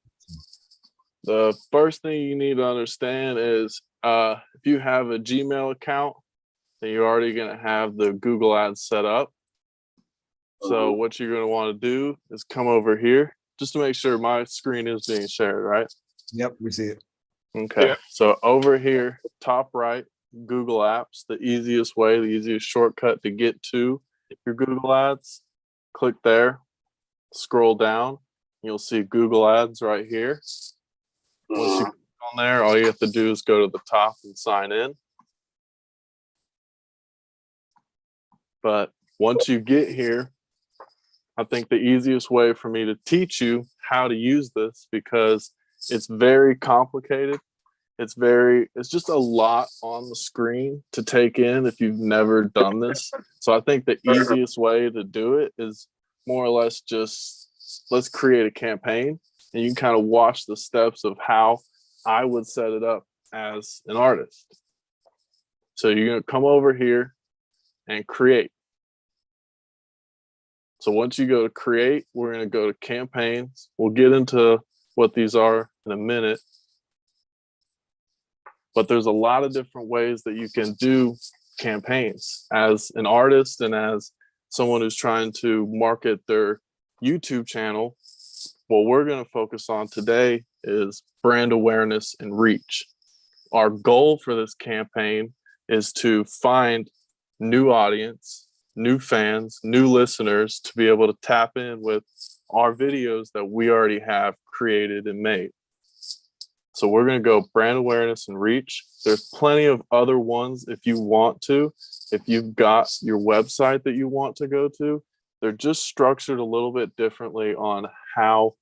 the first thing you need to understand is if you have a Gmail account, then you're already going to have the Google Ads set up. So what you're going to want to do is come over here just to make sure my screen is being shared, right? Yep, we see it. Okay. Yeah. So over here, top right, Google Apps, the easiest way, the easiest shortcut to get to your Google Ads. Click there, scroll down, you'll see Google Ads right here. Once you click on there, all you have to do is go to the top and sign in. But once you get here, I think the easiest way for me to teach you how to use this, because it's very complicated. It's just a lot on the screen to take in if you've never done this. So I think the easiest way to do it is more or less just let's create a campaign, and you can kind of watch the steps of how I would set it up as an artist. So you're going to come over here and create. So once you go to create, we're going to go to campaigns. We'll get into what these are in a minute. But there's a lot of different ways that you can do campaigns as an artist and as someone who's trying to market their YouTube channel. What we're going to focus on today is brand awareness and reach. Our goal for this campaign is to find new audience, new fans, new listeners to be able to tap in with our videos that we already have created and made. So we're going to go brand awareness and reach. There's plenty of other ones if you want to. If you've got your website that you want to go to, they're just structured a little bit differently on how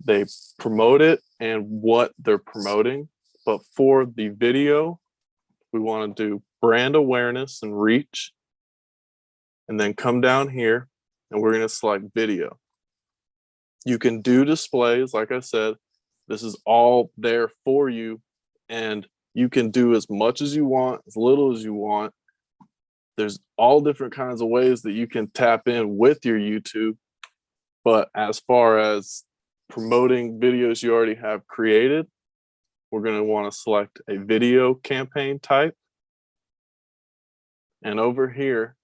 they promote it and what they're promoting. But for the video, we want to do brand awareness and reach, and then come down here and we're going to select video. You can do displays, like I said. This is all there for you, and you can do as much as you want, as little as you want. There's all different kinds of ways that you can tap in with your YouTube. But as far as promoting videos you already have created, we're going to want to select a video campaign type. And over here,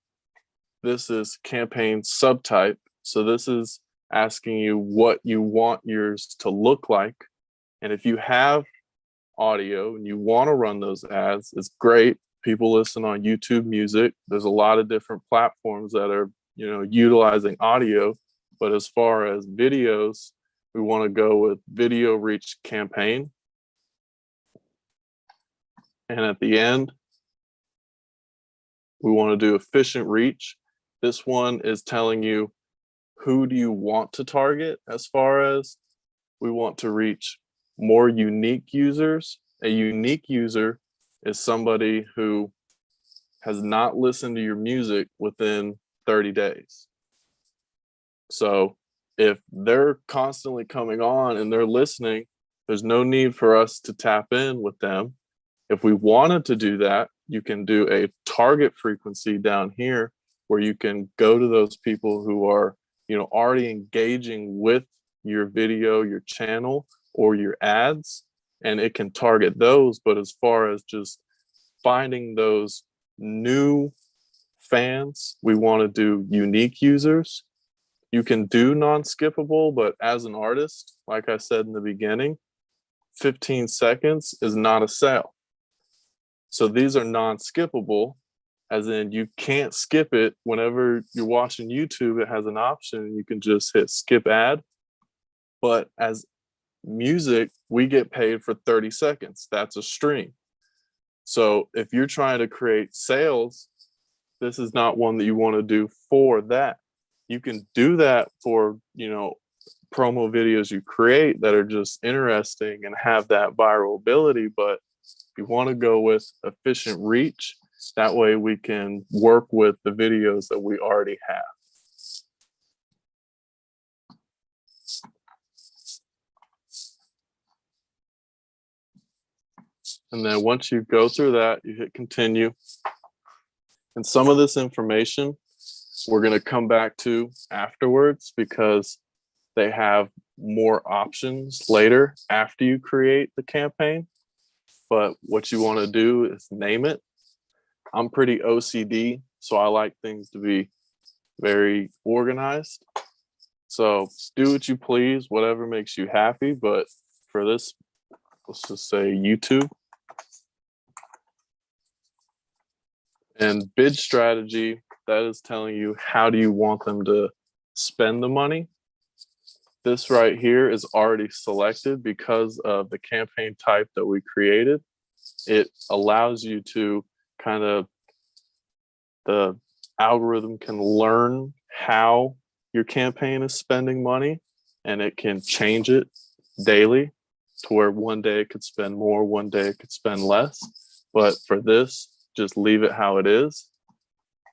this is campaign subtype. So this is asking you what you want yours to look like. And if you have audio and you want to run those ads, it's great. People listen on YouTube Music. There's a lot of different platforms that are, utilizing audio. But as far as videos, we want to go with video reach campaign. And at the end, we want to do efficient reach. This one is telling you who do you want to target. As far as we want to reach more unique users. A unique user is somebody who has not listened to your music within 30 days. So if they're constantly coming on and they're listening, there's no need for us to tap in with them. If we wanted to do that, you can do a target frequency down here where you can go to those people who are, already engaging with your video, your channel, or your ads, and it can target those. But as far as just finding those new fans, we want to do unique users. You can do non-skippable, but as an artist, like I said in the beginning, 15 seconds is not a sale. So these are non-skippable, as in you can't skip it. Whenever you're watching YouTube, it has an option. You can just hit skip ad. But as music, we get paid for 30 seconds. That's a stream. So if you're trying to create sales, this is not one that you want to do for that. You can do that for, you know, promo videos you create that are just interesting and have that viral ability. But you want to go with efficient reach. That way we can work with the videos that we already have. And then once you go through that, you hit continue. And some of this information we're going to come back to afterwards because they have more options later after you create the campaign. But what you want to do is name it. I'm pretty OCD, so I like things to be very organized. So do what you please, whatever makes you happy. But for this, let's just say YouTube. And bid strategy, that is telling you how do you want them to spend the money. This right here is already selected because of the campaign type that we created. It allows you to kind of, the algorithm can learn how your campaign is spending money, and it can change it daily to where one day it could spend more, one day it could spend less. But for this, just leave it how it is.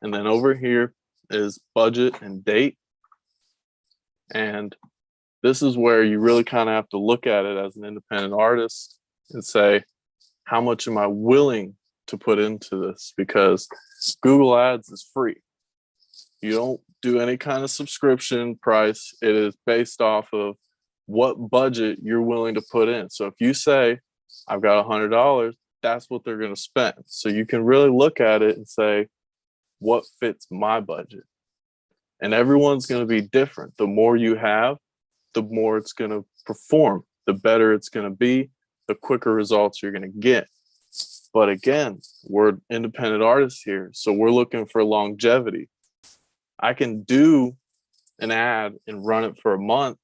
And then over here is budget and date. And this is where you really kind of have to look at it as an independent artist and say, how much am I willing to put into this? Because Google Ads is free. You don't do any kind of subscription price. It is based off of what budget you're willing to put in. So if you say, I've got $100, that's what they're going to spend. So you can really look at it and say, what fits my budget? And everyone's going to be different. The more you have, the more it's going to perform, the better it's going to be, the quicker results you're going to get. But again, we're independent artists here, so we're looking for longevity. I can do an ad and run it for a month,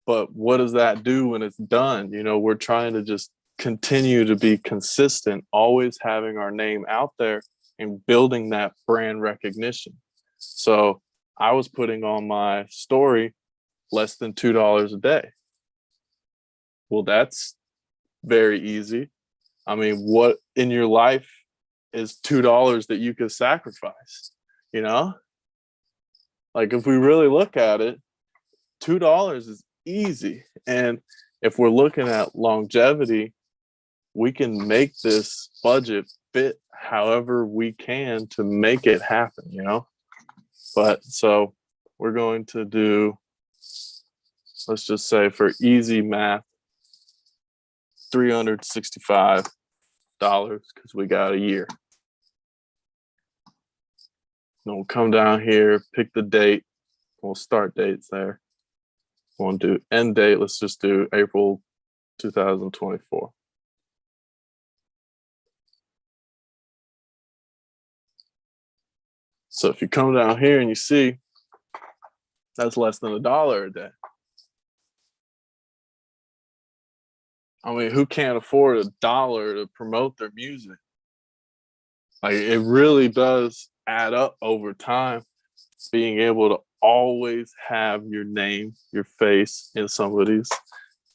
but what does that do when it's done? You know, we're trying to just continue to be consistent, always having our name out there and building that brand recognition. So I was putting on my story less than $2 a day. Well, that's very easy. I mean, what in your life is $2 that you could sacrifice? You know, like if we really look at it, $2 is easy. And if we're looking at longevity, we can make this budget fit however we can to make it happen, you know? But so we're going to do, let's just say for easy math, $365 because we got a year. Then we'll come down here, pick the date. We'll start dates there. We'll do end date. Let's just do April 2024. So if you come down here and you see that's less than $1 a day. I mean, who can't afford $1 to promote their music? Like, it really does add up over time, being able to always have your name, your face in somebody's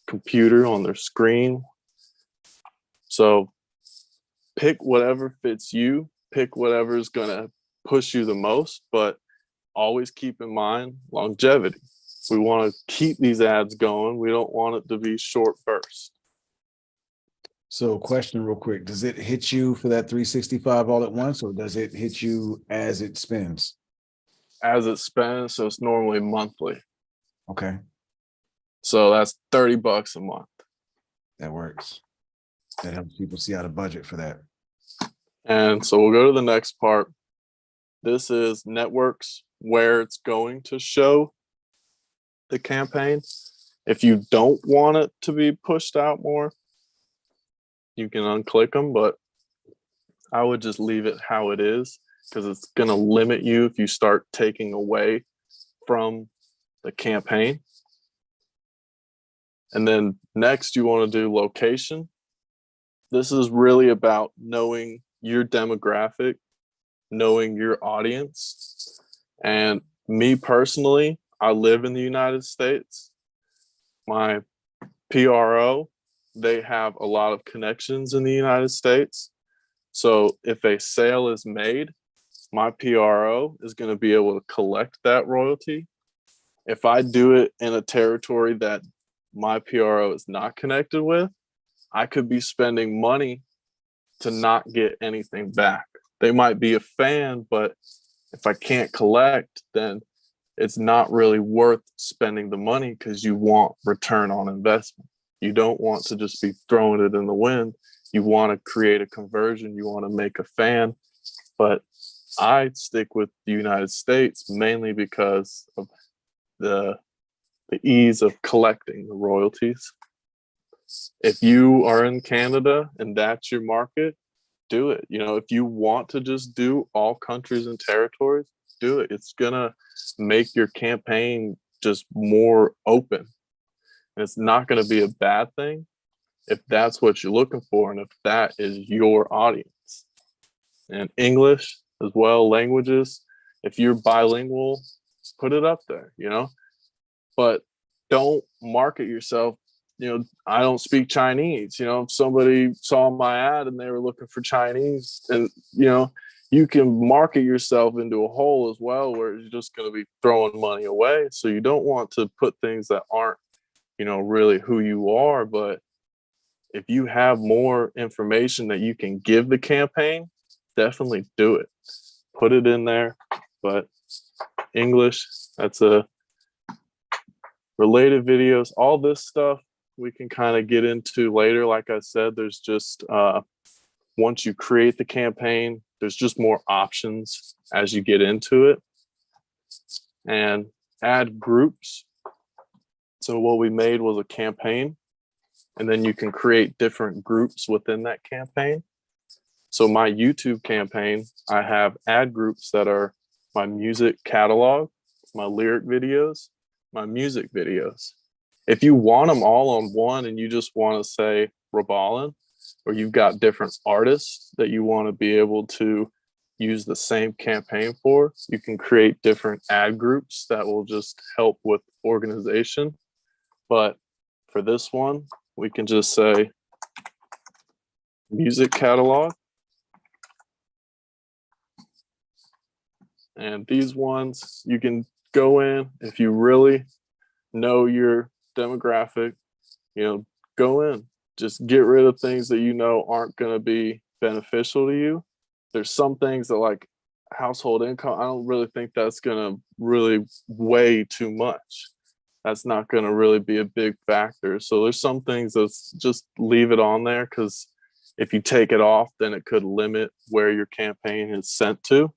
computer on their screen. So pick whatever fits you, pick whatever is going to push you the most, but always keep in mind longevity. We want to keep these ads going. We don't want it to be short bursts. So question real quick, does it hit you for that 365 all at once, or does it hit you as it spends? As it spends, so it's normally monthly. Okay. So that's $30 a month. That works. That helps people see how to budget for that. And so we'll go to the next part. This is networks where it's going to show the campaign. If you don't want it to be pushed out more, you can unclick them, but I would just leave it how it is because it's going to limit you if you start taking away from the campaign. And then next you want to do location. this is really about knowing your demographic, knowing your audience. And me personally, I live in the United States. My PRO, they have a lot of connections in the United States. So if a sale is made, my PRO is going to be able to collect that royalty. If I do it in a territory that my PRO is not connected with, I could be spending money to not get anything back. They might be a fan, but if I can't collect, then it's not really worth spending the money because you want return on investment. You don't want to just be throwing it in the wind. You want to create a conversion. You want to make a fan. But I stick with the United States mainly because of the ease of collecting the royalties. If you are in Canada and that's your market, do it. You know, if you want to just do all countries and territories, do it. It's gonna make your campaign just more open. And it's not gonna be a bad thing if that's what you're looking for and if that is your audience. And English as well, languages, if you're bilingual, put it up there, you know, but don't market yourself. You know, I don't speak Chinese. You know, if somebody saw my ad and they were looking for Chinese, and, you know, you can market yourself into a hole as well where you're just going to be throwing money away. So you don't want to put things that aren't, you know, really who you are. But if you have more information that you can give the campaign, definitely do it. Put it in there. But English, that's a related videos, all this stuff we can kind of get into later. Like I said, there's just once you create the campaign, there's just more options as you get into it. And add groups. So what we made was a campaign, and then you can create different groups within that campaign. So my YouTube campaign, I have ad groups that are my music catalog, my lyric videos, my music videos. If you want them all on one and you just want to say Riballin, or you've got different artists that you want to be able to use the same campaign for, you can create different ad groups that will just help with organization. But for this one, we can just say music catalog. And these ones, you can go in if you really know your demographic, you know, go in, just get rid of things that you know aren't going to be beneficial to you. There's some things that, like household income, I don't really think that's going to really weigh too much. That's not going to really be a big factor. So there's some things that's just leave it on there, because if you take it off, then it could limit where your campaign is sent to.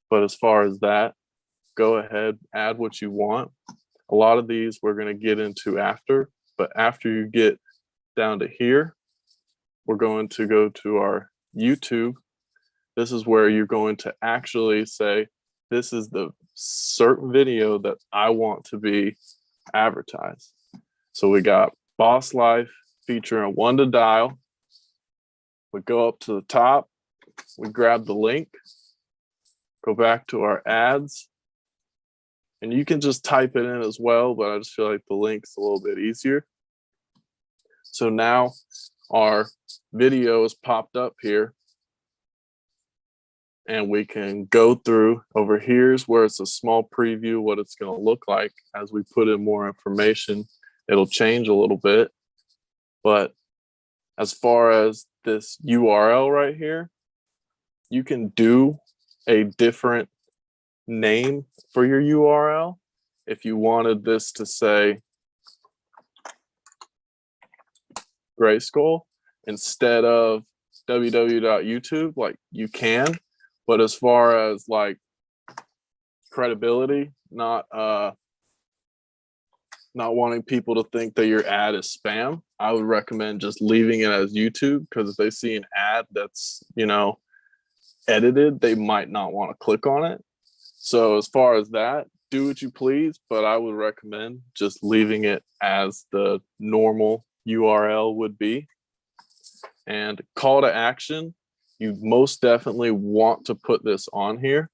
But as far as that, go ahead, add what you want. A lot of these we're going to get into after, but after you get down to here, we're going to go to our YouTube. This is where you're going to actually say, this is the certain video that I want to be advertised. So we got Boss Life featuring One to Dial. We go up to the top, we grab the link, go back to our ads, and you can just type it in as well, but I just feel like the link's a little bit easier. So now our video is popped up here, and we can go through. Over here's where it's a small preview what it's going to look like. As we put in more information, it'll change a little bit. But as far as this URL right here, you can do a different name for your URL. If you wanted this to say GRYSKLL instead of www.youtube, like you can. But as far as like credibility, not wanting people to think that your ad is spam, I would recommend just leaving it as YouTube, because if they see an ad that's, you know, edited, they might not want to click on it. So as far as that, do what you please, but I would recommend just leaving it as the normal URL would be. And call to action, you most definitely want to put this on here.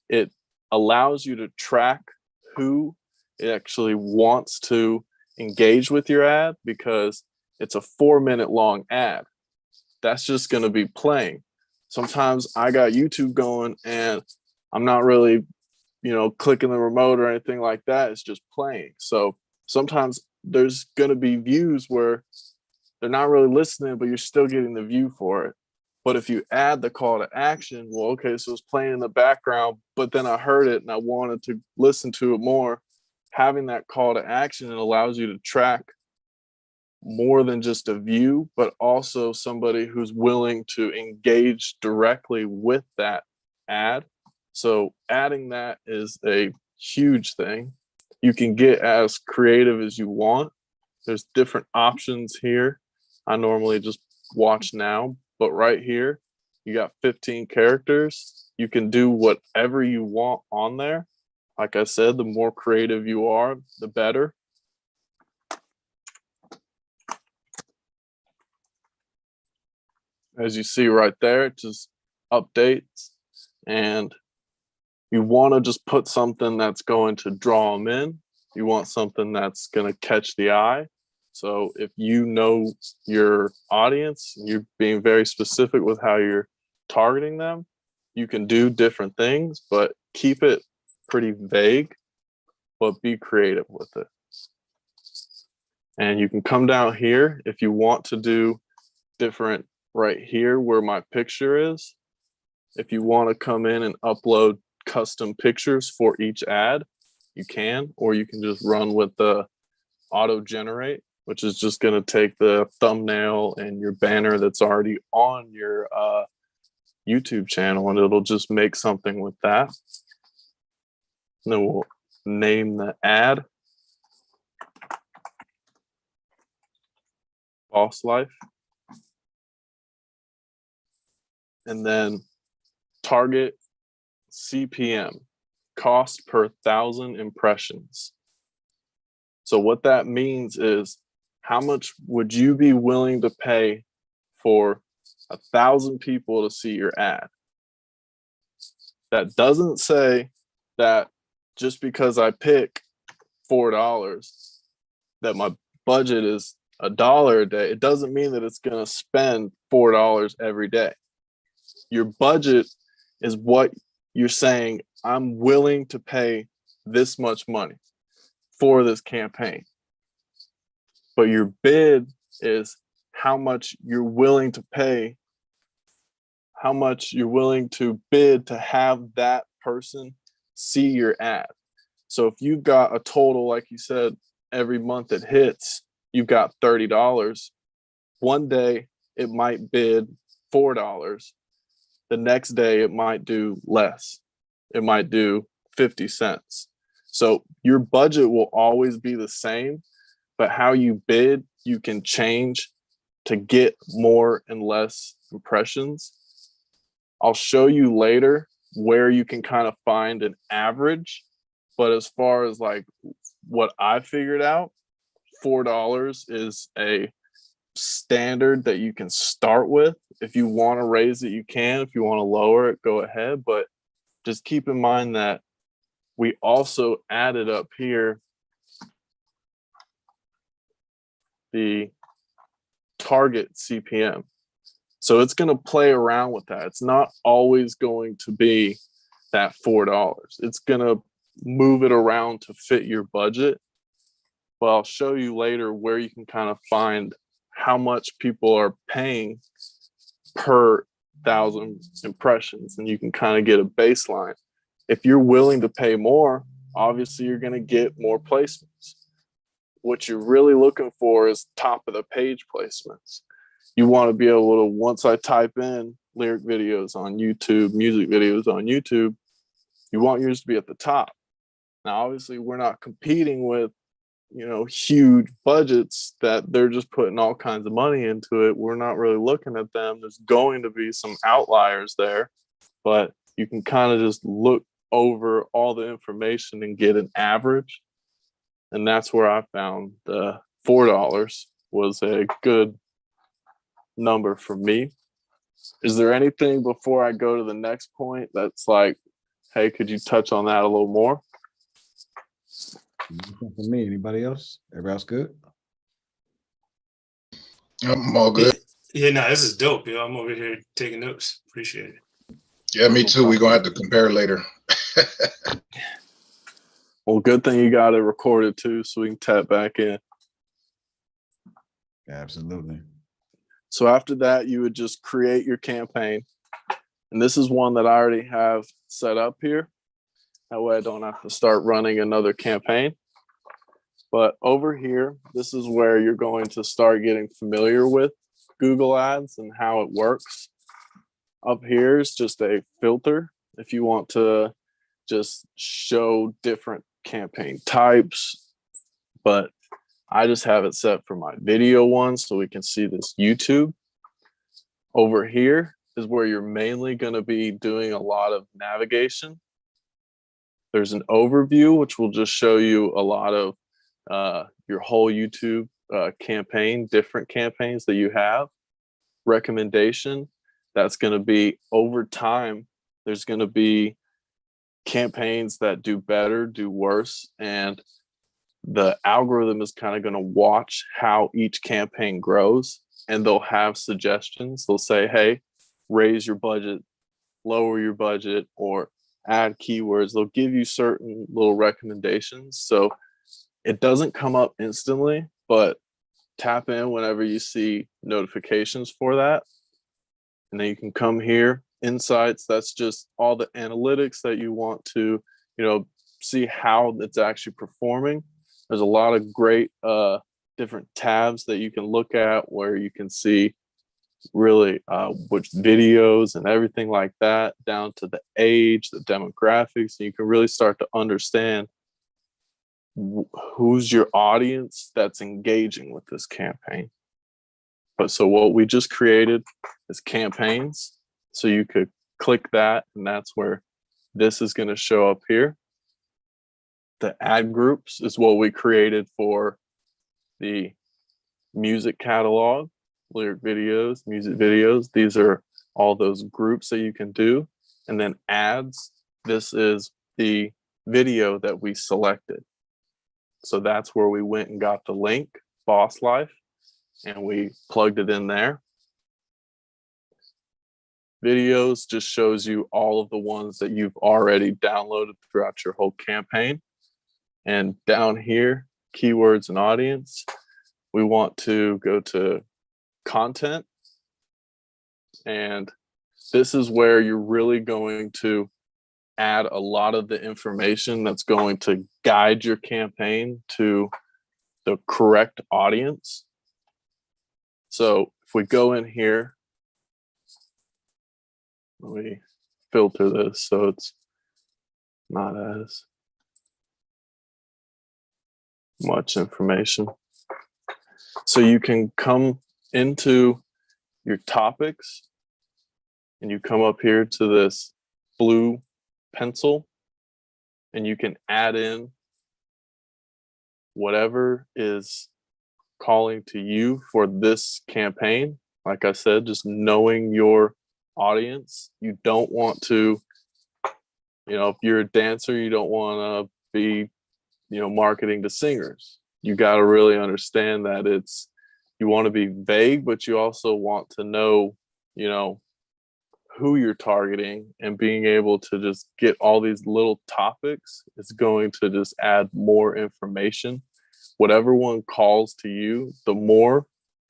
It allows you to track who actually wants to engage with your ad, because it's a 4-minute long ad. That's just going to be playing. Sometimes I got YouTube going and I'm not really, clicking the remote or anything like that. It's just playing. So sometimes there's going to be views where they're not really listening, but you're still getting the view for it. But if you add the call to action, well, okay, so it's playing in the background, but then I heard it and I wanted to listen to it more. Having that call to action, it allows you to track more than just a view, but also somebody who's willing to engage directly with that ad. So adding that is a huge thing. You can get as creative as you want. There's different options here. I normally just watch now, but right here, you got 15 characters. You can do whatever you want on there. Like I said, the more creative you are, the better. As you see right there, it just updates, and you want to just put something that's going to draw them in. You want something that's going to catch the eye. So if you know your audience, you're being very specific with how you're targeting them, you can do different things, but keep it pretty vague, but be creative with it. And you can come down here if you want to do different. Right here where my picture is, if you want to come in and upload custom pictures for each ad, you can, or you can just run with the auto generate, which is just going to take the thumbnail and your banner that's already on your YouTube channel, and it'll just make something with that. And then we'll name the ad Boss Life. And then target CPM, cost per 1,000 impressions. So what that means is, how much would you be willing to pay for 1,000 people to see your ad? That doesn't say that just because I pick $4 that my budget is $1 a day. It doesn't mean that it's going to spend $4 every day. Your budget is what you're saying, I'm willing to pay this much money for this campaign. But your bid is how much you're willing to pay, how much you're willing to bid to have that person see your ad. So if you've got a total, like you said, every month it hits, you've got $30. One day it might bid $4. The next day it might do less. It might do 50 cents. So your budget will always be the same, but how you bid, you can change to get more and less impressions. I'll show you later where you can kind of find an average, but as far as like what I figured out, $4 is a standard that you can start with. If you want to raise it, you can. If you want to lower it, go ahead. But just keep in mind that we also added up here the target CPM. So it's going to play around with that. It's not always going to be that $4. It's going to move it around to fit your budget. But I'll show you later where you can kind of find how much people are paying per 1,000 impressions, and you can kind of get a baseline. If you're willing to pay more, obviously you're going to get more placements. What you're really looking for is top of the page placements. You want to be able to, once I type in lyric videos on YouTube, music videos on YouTube, you want yours to be at the top. Now, obviously, we're not competing with, huge budgets that they're just putting all kinds of money into it. We're not really looking at them. There's going to be some outliers there, but you can kind of just look over all the information and get an average. And that's where I found the $4 was a good number for me. Is there anything before I go to the next point that's like, hey, could you touch on that a little more? Nothing for me. Anybody else? Everybody else good? I'm all good. Yeah, no, this is dope, yo. I'm over here taking notes. Appreciate it. Yeah, me too. We're gonna have to compare later. Well, good thing you got it recorded too, so we can tap back in. Absolutely. So after that, you would just create your campaign. And this is one that I already have set up here. That way I don't have to start running another campaign. But over here, this is where you're going to start getting familiar with Google Ads and how it works. Up here is just a filter if you want to just show different campaign types. But I just have it set for my video one so we can see this YouTube. Over here is where you're mainly going to be doing a lot of navigation. There's an overview, which will just show you a lot of your whole YouTube campaign, different campaigns that you have. Recommendation, that's going to be over time. There's going to be campaigns that do better, do worse, and the algorithm is kind of going to watch how each campaign grows, and they'll have suggestions. They'll say, hey, raise your budget, lower your budget, or add keywords. They'll give you certain little recommendations. So it doesn't come up instantly, but tap in whenever you see notifications for that. And then you can come here, insights. That's just all the analytics that you want to, see how it's actually performing. There's a lot of great different tabs that you can look at where you can see really which videos and everything like that, down to the age, the demographics, and you can really start to understand who's your audience that's engaging with this campaign. But so what we just created is campaigns. So you could click that, and that's where this is going to show up here. The ad groups is what we created for the music catalog, lyric videos, music videos. These are all those groups that you can do. And then ads, this is the video that we selected. So that's where we went and got the link, Boss Life, and we plugged it in there. Videos just shows you all of the ones that you've already downloaded throughout your whole campaign. And down here, keywords and audience, we want to go to content. And this is where you're really going to add a lot of the information that's going to guide your campaign to the correct audience. So if we go in here, let me filter this so it's not as much information. So you can come into your topics and you come up here to this blue pencil and you can add in whatever is calling to you for this campaign. Like I said, just knowing your audience. You don't want to, if you're a dancer, you don't want to be, marketing to singers. You got to really understand that you want to be vague, but you also want to know, who you're targeting, and being able to just get all these little topics is going to just add more information. Whatever one calls to you, the more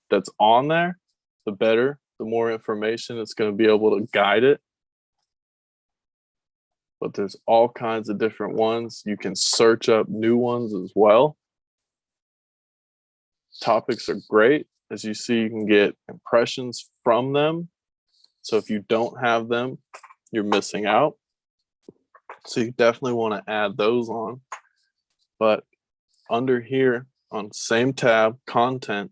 that's on there, the better, the more information it's going to be able to guide it. But there's all kinds of different ones. You can search up new ones as well. Topics are great. As you see, you can get impressions from them. So if you don't have them, you're missing out. So you definitely want to add those on. But under here on same tab, content,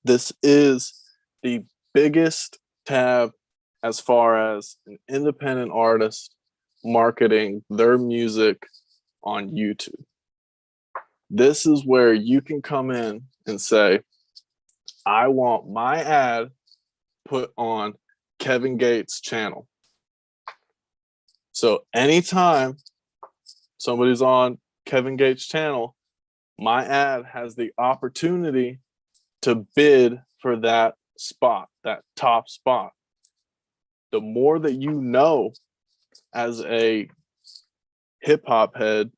this is the biggest tab as far as an independent artist marketing their music on YouTube. This is where you can come in and say, I want my ad put on Kevin Gates' channel. So anytime somebody's on Kevin Gates' channel, my ad has the opportunity to bid for that spot, that top spot. The more that you know as a hip hop head,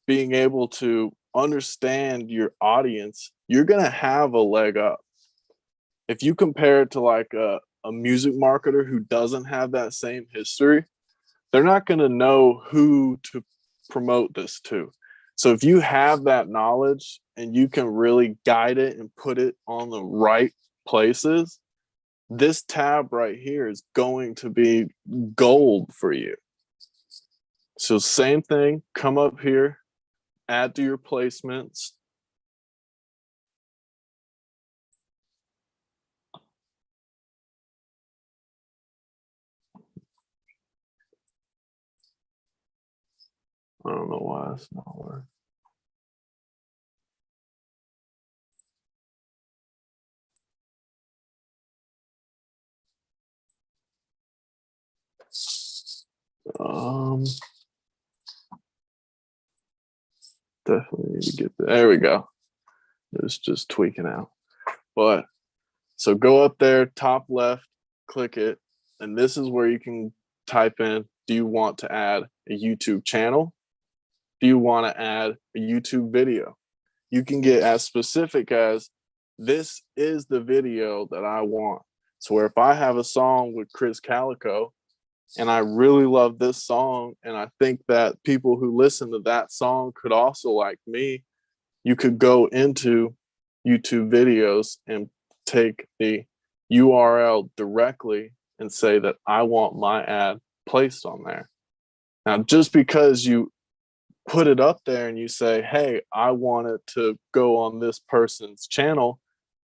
being able to understand your audience, you're going to have a leg up. If you compare it to like a music marketer who doesn't have that same history, they're not going to know who to promote this to. So if you have that knowledge and you can really guide it and put it on the right places, this tab right here is going to be gold for you. So same thing, come up here, add to your placements. I don't know why it's not working. Definitely need to get there we go. It's just tweaking out. But so go up there, top left, click it, and this is where you can type in, do you want to add a YouTube channel? Do you want to add a YouTube video? You can get as specific as, this is the video that I want. So where if I have a song with GRYSKLL and I really love this song, and I think that people who listen to that song could also like me, you could go into YouTube videos and take the URL directly and say that I want my ad placed on there. Now, just because you put it up there and you say, hey, I want it to go on this person's channel,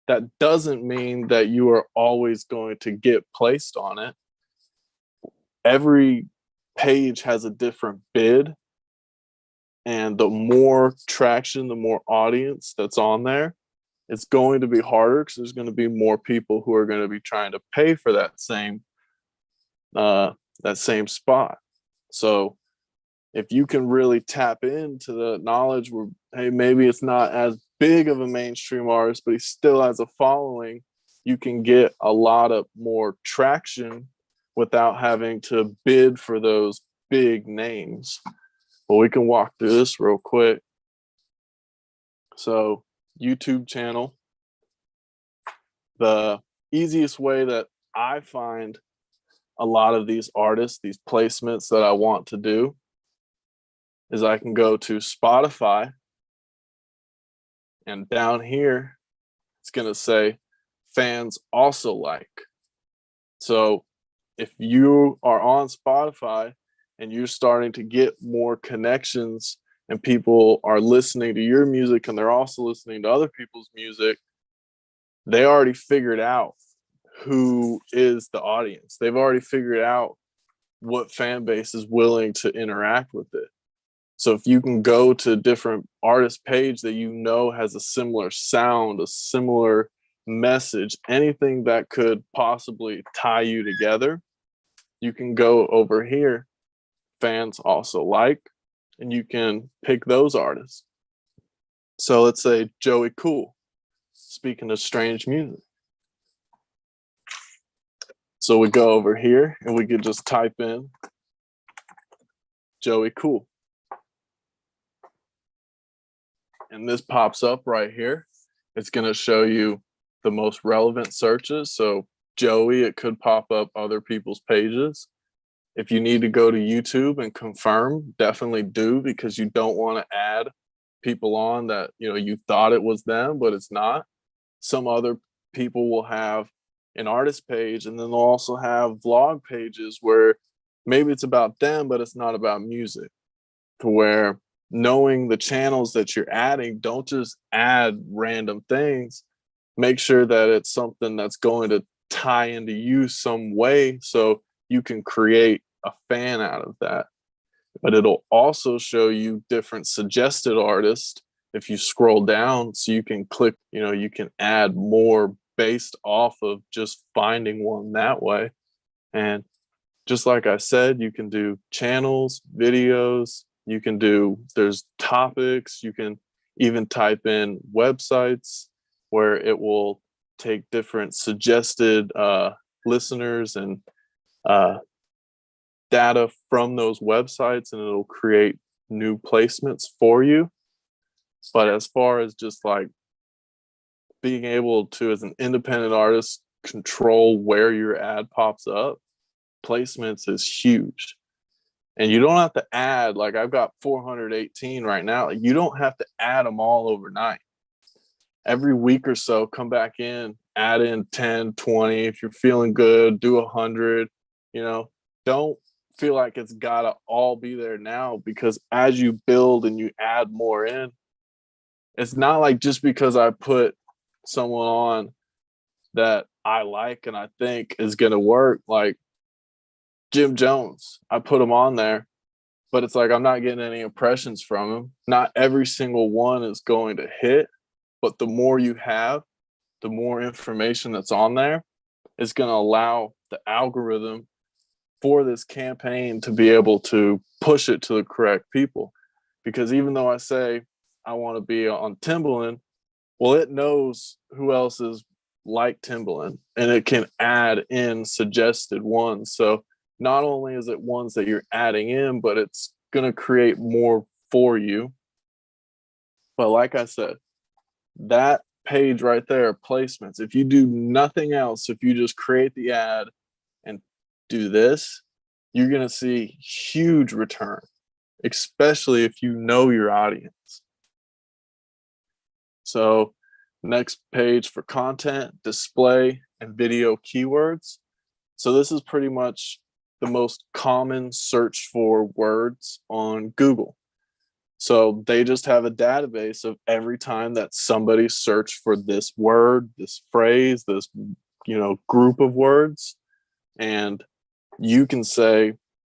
that doesn't mean that you are always going to get placed on it. Every page has a different bid, and the more traction, the more audience that's on there, it's going to be harder because there's going to be more people who are going to be trying to pay for that same spot. So if you can really tap into the knowledge where, hey, maybe it's not as big of a mainstream artist, but he still has a following, you can get a lot of more traction without having to bid for those big names. Well, we can walk through this real quick. So YouTube channel, the easiest way that I find a lot of these artists, these placements that I want to do, is I can go to Spotify, and down here, it's going to say fans also like. So if you are on Spotify and you're starting to get more connections and people are listening to your music and they're also listening to other people's music, they already figured out who is the audience. They've already figured out what fan base is willing to interact with it. So if you can go to different artist page that you know has a similar sound, a similar message, anything that could possibly tie you together, you can go over here, fans also like, and you can pick those artists. So let's say Joey Cool, speaking of strange music. So we go over here and we could just type in Joey Cool. And this pops up right here. It's going to show you the most relevant searches. So Joey, it could pop up other people's pages. If you need to go to YouTube and confirm, definitely do, because you don't want to add people on that, you know, you thought it was them, but it's not. Some other people will have an artist page, and then they'll also have vlog pages where maybe it's about them, but it's not about music. To where knowing the channels that you're adding, don't just add random things. Make sure that it's something that's going to tie into you some way so you can create a fan out of that. But it'll also show you different suggested artists if you scroll down, so you can click, you know, you can add more based off of just finding one that way. And just like I said, you can do channels, videos, you can do, there's topics, you can even type in websites where it will take different suggested listeners and data from those websites, and it'll create new placements for you. But as far as just like being able to, as an independent artist, control where your ad pops up, placements is huge. And you don't have to add, like I've got 418 right now. Like, you don't have to add them all overnight. Every week or so, come back in, add in 10, 20. If you're feeling good, do 100. You know, don't feel like it's gotta all be there now, because as you build and you add more in, it's not like just because I put someone on that I like and I think is gonna work, like Jim Jones, I put him on there, but it's like I'm not getting any impressions from him. Not every single one is going to hit, but the more you have, the more information that's on there is going to allow the algorithm for this campaign to be able to push it to the correct people. Because even though I say I want to be on Timbaland, well, it knows who else is like Timbaland, and it can add in suggested ones. So not only is it ones that you're adding in, but it's going to create more for you. But like I said, that page right there, placements, if you do nothing else, if you just create the ad and do this, you're going to see huge return, especially if you know your audience. So next page for content, display, and video keywords. So this is pretty much the most common search for words on Google. So they just have a database of every time that somebody searched for this word, this phrase, this, you know, group of words. And you can say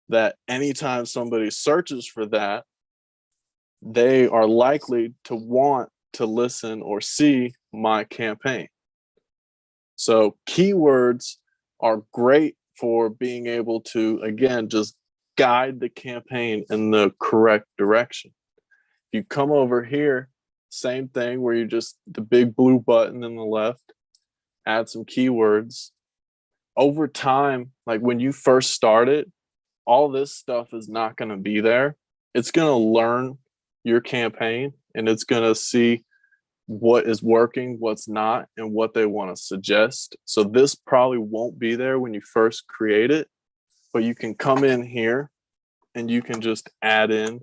that anytime somebody searches for that, they are likely to want to listen or see my campaign. So keywords are great for being able to, again, just guide the campaign in the correct direction. If you come over here, same thing, where you just, the big blue button in the left, add some keywords. Over time, like when you first start it, all this stuff is not going to be there. It's going to learn your campaign, and it's going to see what is working, what's not, and what they want to suggest. So this probably won't be there when you first create it, but you can come in here and you can just add in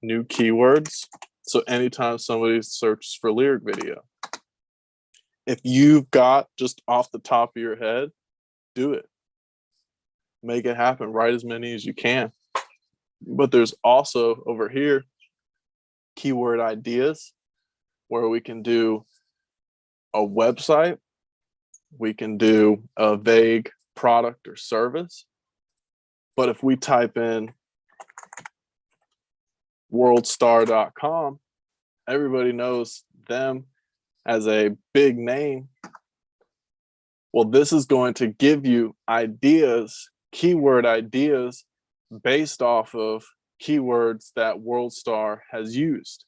new keywords. So anytime somebody searches for lyric video, if you've got just off the top of your head, do it. Make it happen. Write as many as you can. But there's also over here keyword ideas, where we can do a website, we can do a vague product or service. But if we type in worldstar.com, everybody knows them as a big name. Well, this is going to give you ideas, keyword ideas, based off of keywords that WorldStar has used.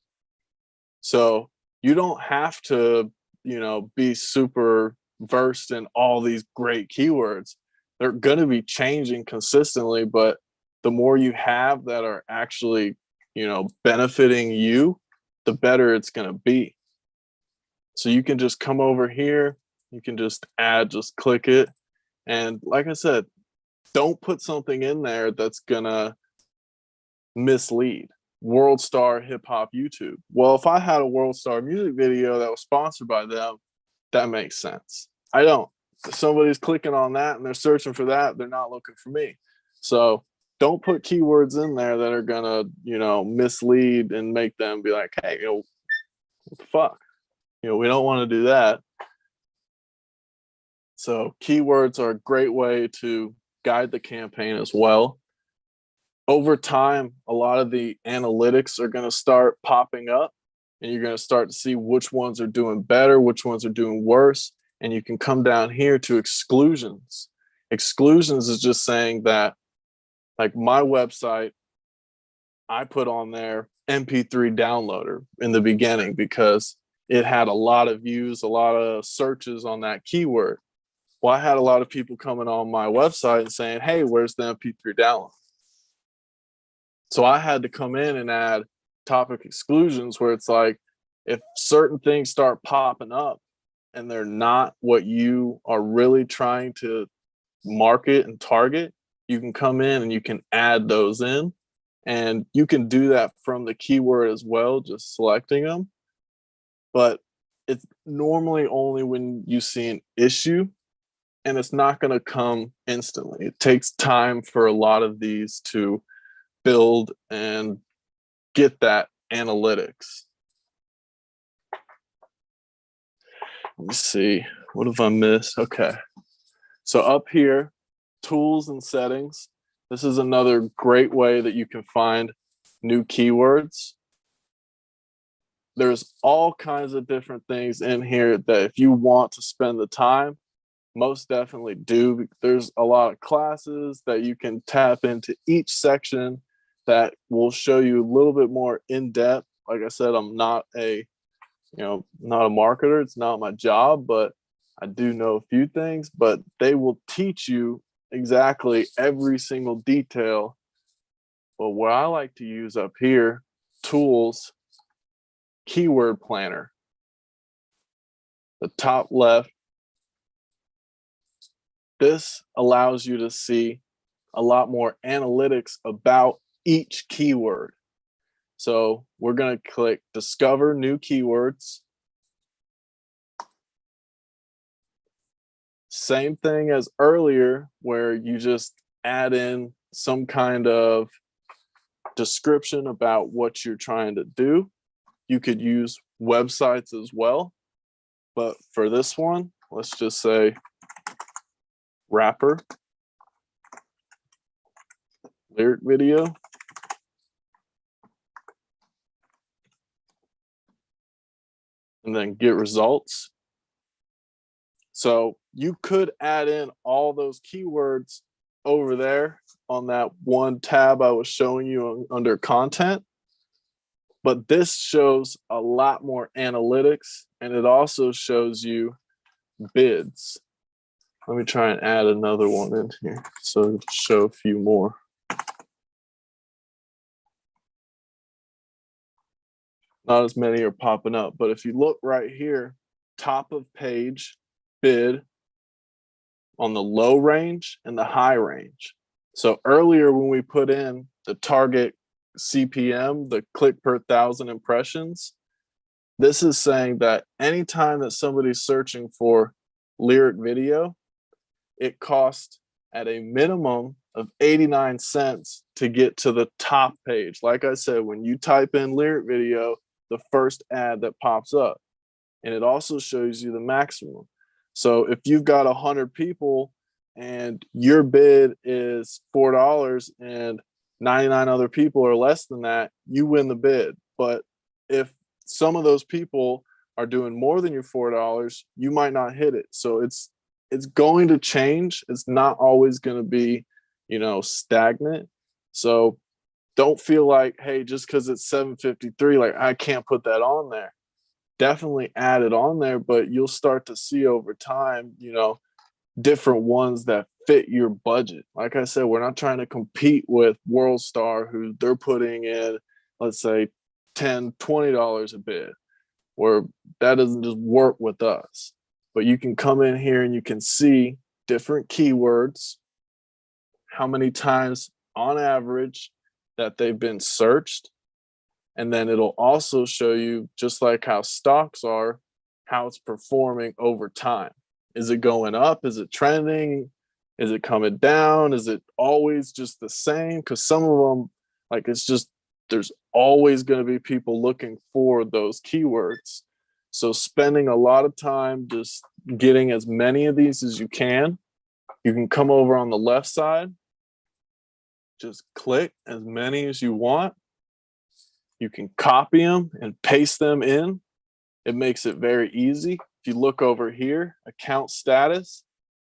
So you don't have to, you know, be super versed in all these great keywords. They're going to be changing consistently, but the more you have that are actually, you know, benefiting you, the better it's going to be. So you can just come over here, you can just add, just click it. And like I said, don't put something in there that's going to mislead. World Star Hip Hop YouTube. Well, if I had a World Star music video that was sponsored by them, that makes sense. I don't. If somebody's clicking on that and they're searching for that, they're not looking for me. So don't put keywords in there that are gonna, you know, mislead and make them be like, hey, you know, what the fuck? You know, we don't want to do that. So keywords are a great way to guide the campaign as well. Over time, a lot of the analytics are going to start popping up, and you're going to start to see which ones are doing better, which ones are doing worse. and you can come down here to exclusions. Exclusions is just saying that, like my website, I put on there MP3 downloader in the beginning because it had a lot of views, a lot of searches on that keyword. Well, I had a lot of people coming on my website and saying, hey, where's the MP3 download? So I had to come in and add topic exclusions where it's like, if certain things start popping up and they're not what you are really trying to market and target, you can come in and you can add those in. And you can do that from the keyword as well, just selecting them. But it's normally only when you see an issue, and it's not going to come instantly. It takes time for a lot of these to build and get that analytics. Let me see, what have I missed? Okay, so up here, tools and settings. This is another great way that you can find new keywords. There's all kinds of different things in here that if you want to spend the time, most definitely do. There's a lot of classes that you can tap into each section that will show you a little bit more in depth. Like I said, I'm not a marketer. It's not my job, but I do know a few things, but they will teach you exactly every single detail. But what I like to use up here, tools, keyword planner, the top left. This allows you to see a lot more analytics about each keyword. So we're going to click discover new keywords. Same thing as earlier, where you just add in some kind of description about what you're trying to do. You could use websites as well. But for this one, let's just say rapper, lyric video. And then get results. So you could add in all those keywords over there on that one tab I was showing you under content. But this shows a lot more analytics, and it also shows you bids. Let me try and add another one in here so it'll show a few more. Not as many are popping up, but if you look right here, top of page, bid on the low range and the high range. So earlier when we put in the target CPM, the click per 1,000 impressions, this is saying that anytime that somebody's searching for lyric video, it costs at a minimum of 89 cents to get to the top page. Like I said, when you type in lyric video, the first ad that pops up, and it also shows you the maximum. So if you've got 100 people and your bid is $4 and 99 other people are less than that, you win the bid. But if some of those people are doing more than your $4, you might not hit it. So it's going to change. It's not always going to be, stagnant. So don't feel like, hey, just because it's 753, like I can't put that on there. Definitely add it on there, but you'll start to see over time, different ones that fit your budget. Like I said, we're not trying to compete with WorldStar, who they're putting in, let's say, $10, $20 a bid, where that doesn't just work with us. But you can come in here and you can see different keywords, how many times on average that they've been searched. And then it'll also show you, just like how stocks are, how it's performing over time. Is it going up? Is it trending? Is it coming down? Is it always just the same? Because some of them, like, it's just, there's always going to be people looking for those keywords. So spending a lot of time just getting as many of these as you can. You can come over on the left side, just click as many as you want. You can copy them and paste them in. It makes it very easy. if you look over here, account status,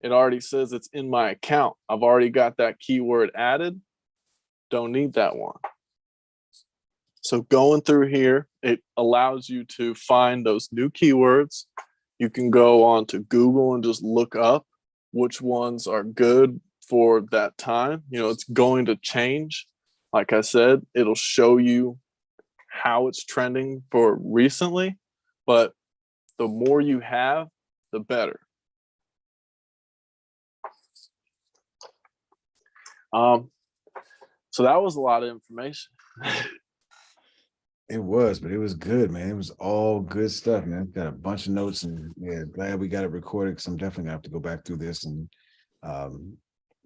it already says it's in my account. I've already got that keyword added. Don't need that one. So going through here, it allows you to find those new keywords. You can go on to Google and just look up which ones are good for that time. You know, it's going to change. Like I said, it'll show you how it's trending for recently, but the more you have, the better. So that was a lot of information. It was, but it was good, man. It was all good stuff, man. Got a bunch of notes, and yeah, glad we got it recorded, because I'm definitely gonna have to go back through this and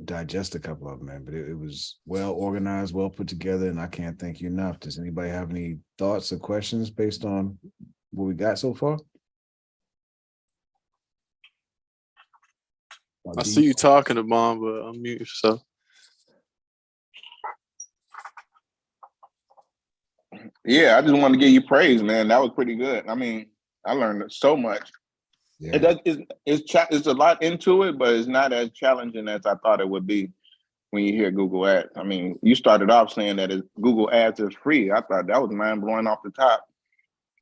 digest a couple of them, man. But it was well organized, well put together, and I can't thank you enough. Does anybody have any thoughts or questions based on what we got so far? I see you talking to Mom, but unmute yourself. Yeah, I just wanted to give you praise, man. That was pretty good. I mean, I learned so much. Yeah. It does. It's a lot into it, but it's not as challenging as I thought it would be when you hear Google Ads. I mean, you started off saying that Google Ads is free. I thought that was mind blowing off the top.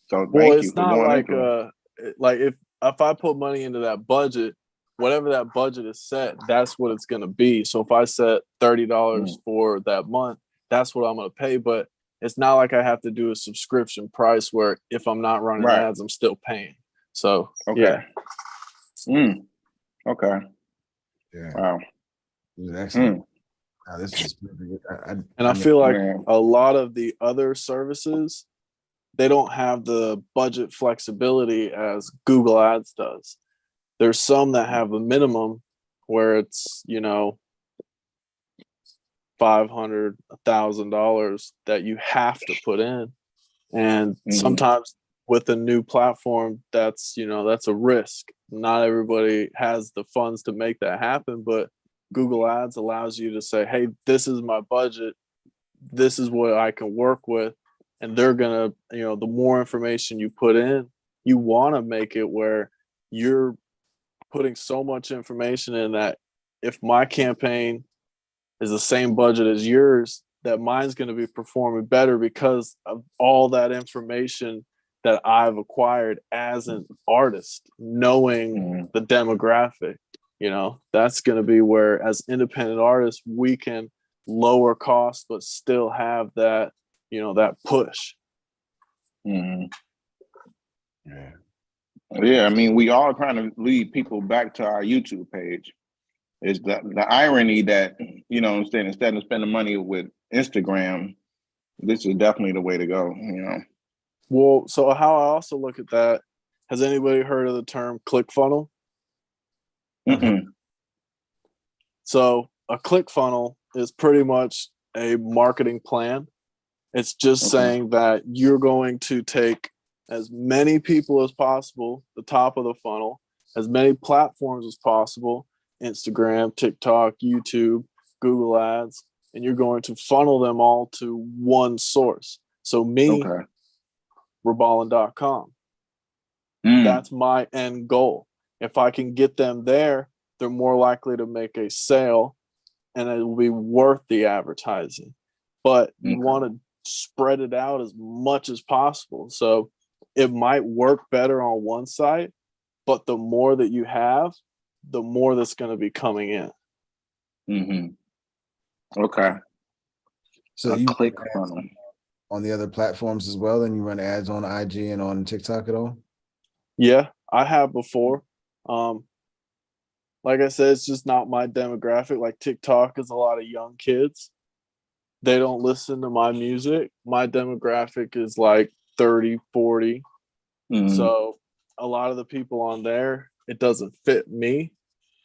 So thank you It's for not going like into it. like if I put money into that budget, whatever that budget is set, that's what it's gonna be. So if I set $30 for that month, that's what I'm gonna pay. But it's not like I have to do a subscription price where if I'm not running ads, I'm still paying. So okay. Yeah. Okay. Yeah. Wow. It was excellent. Wow, this is I feel like a lot of the other services, they don't have the budget flexibility as Google Ads does. There's some that have a minimum where it's, you know, $500, $1,000 that you have to put in. And sometimes with a new platform, that's, you know, that's a risk. Not everybody has the funds to make that happen, but Google Ads allows you to say, hey, this is my budget. This is what I can work with. And they're going to, you know, the more information you put in, you want to make it where you're putting so much information in that if my campaign is the same budget as yours, that mine's going to be performing better because of all that information that I've acquired as an artist, knowing the demographic. You know, that's going to be where, as independent artists, we can lower costs but still have that, you know, that push. Yeah. I mean, we all trying to lead people back to our YouTube page. It's the irony that, you know, instead of spending money with Instagram, this is definitely the way to go, you know. Well, so how I also look at that, has anybody heard of the term ClickFunnels? So a ClickFunnels is pretty much a marketing plan. It's just saying that you're going to take as many people as possible, the top of the funnel, as many platforms as possible, Instagram, TikTok, YouTube, Google Ads, and you're going to funnel them all to one source. So me, Riballin.com. That's my end goal. If I can get them there, they're more likely to make a sale and it will be worth the advertising. But you want to spread it out as much as possible. So it might work better on one site, but the more that you have, the more that's going to be coming in. Okay. So you click funnel on the other platforms as well, and you run ads on IG and on TikTok at all? Yeah, I have before. Like I said, it's just not my demographic. Like TikTok is a lot of young kids. They don't listen to my music. My demographic is like 30, 40. So a lot of the people on there, it doesn't fit me,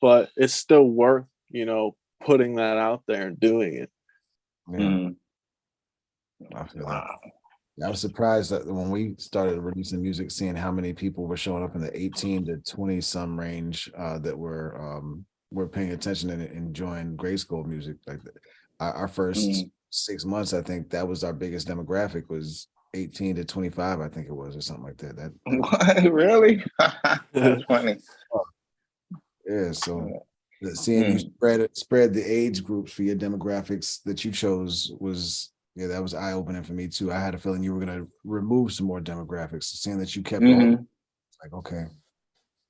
but it's still worth, you know, putting that out there and doing it. I feel that. I was surprised that when we started releasing music, seeing how many people were showing up in the 18 to 20 some range that were paying attention and enjoying GRYSKLL music. Like our first 6 months, I think that was our biggest demographic, was 18 to 25, I think it was, or something like that. What? Really? That's funny. Yeah, so seeing you spread the age groups for your demographics that you chose was, yeah, that was eye-opening for me too. I had a feeling you were gonna remove some more demographics. Seeing that you kept all, it's like, okay,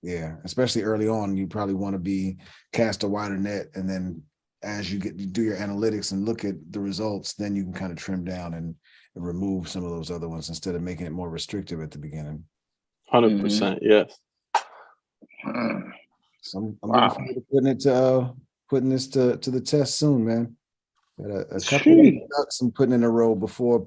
yeah, especially early on, you probably want to be cast a wider net, and then as you do your analytics and look at the results, then you can kind of trim down and remove some of those other ones instead of making it more restrictive at the beginning. 100%, yes. So I'm looking forward to putting this to the test soon, man. Got a couple of ducks I'm putting in a row before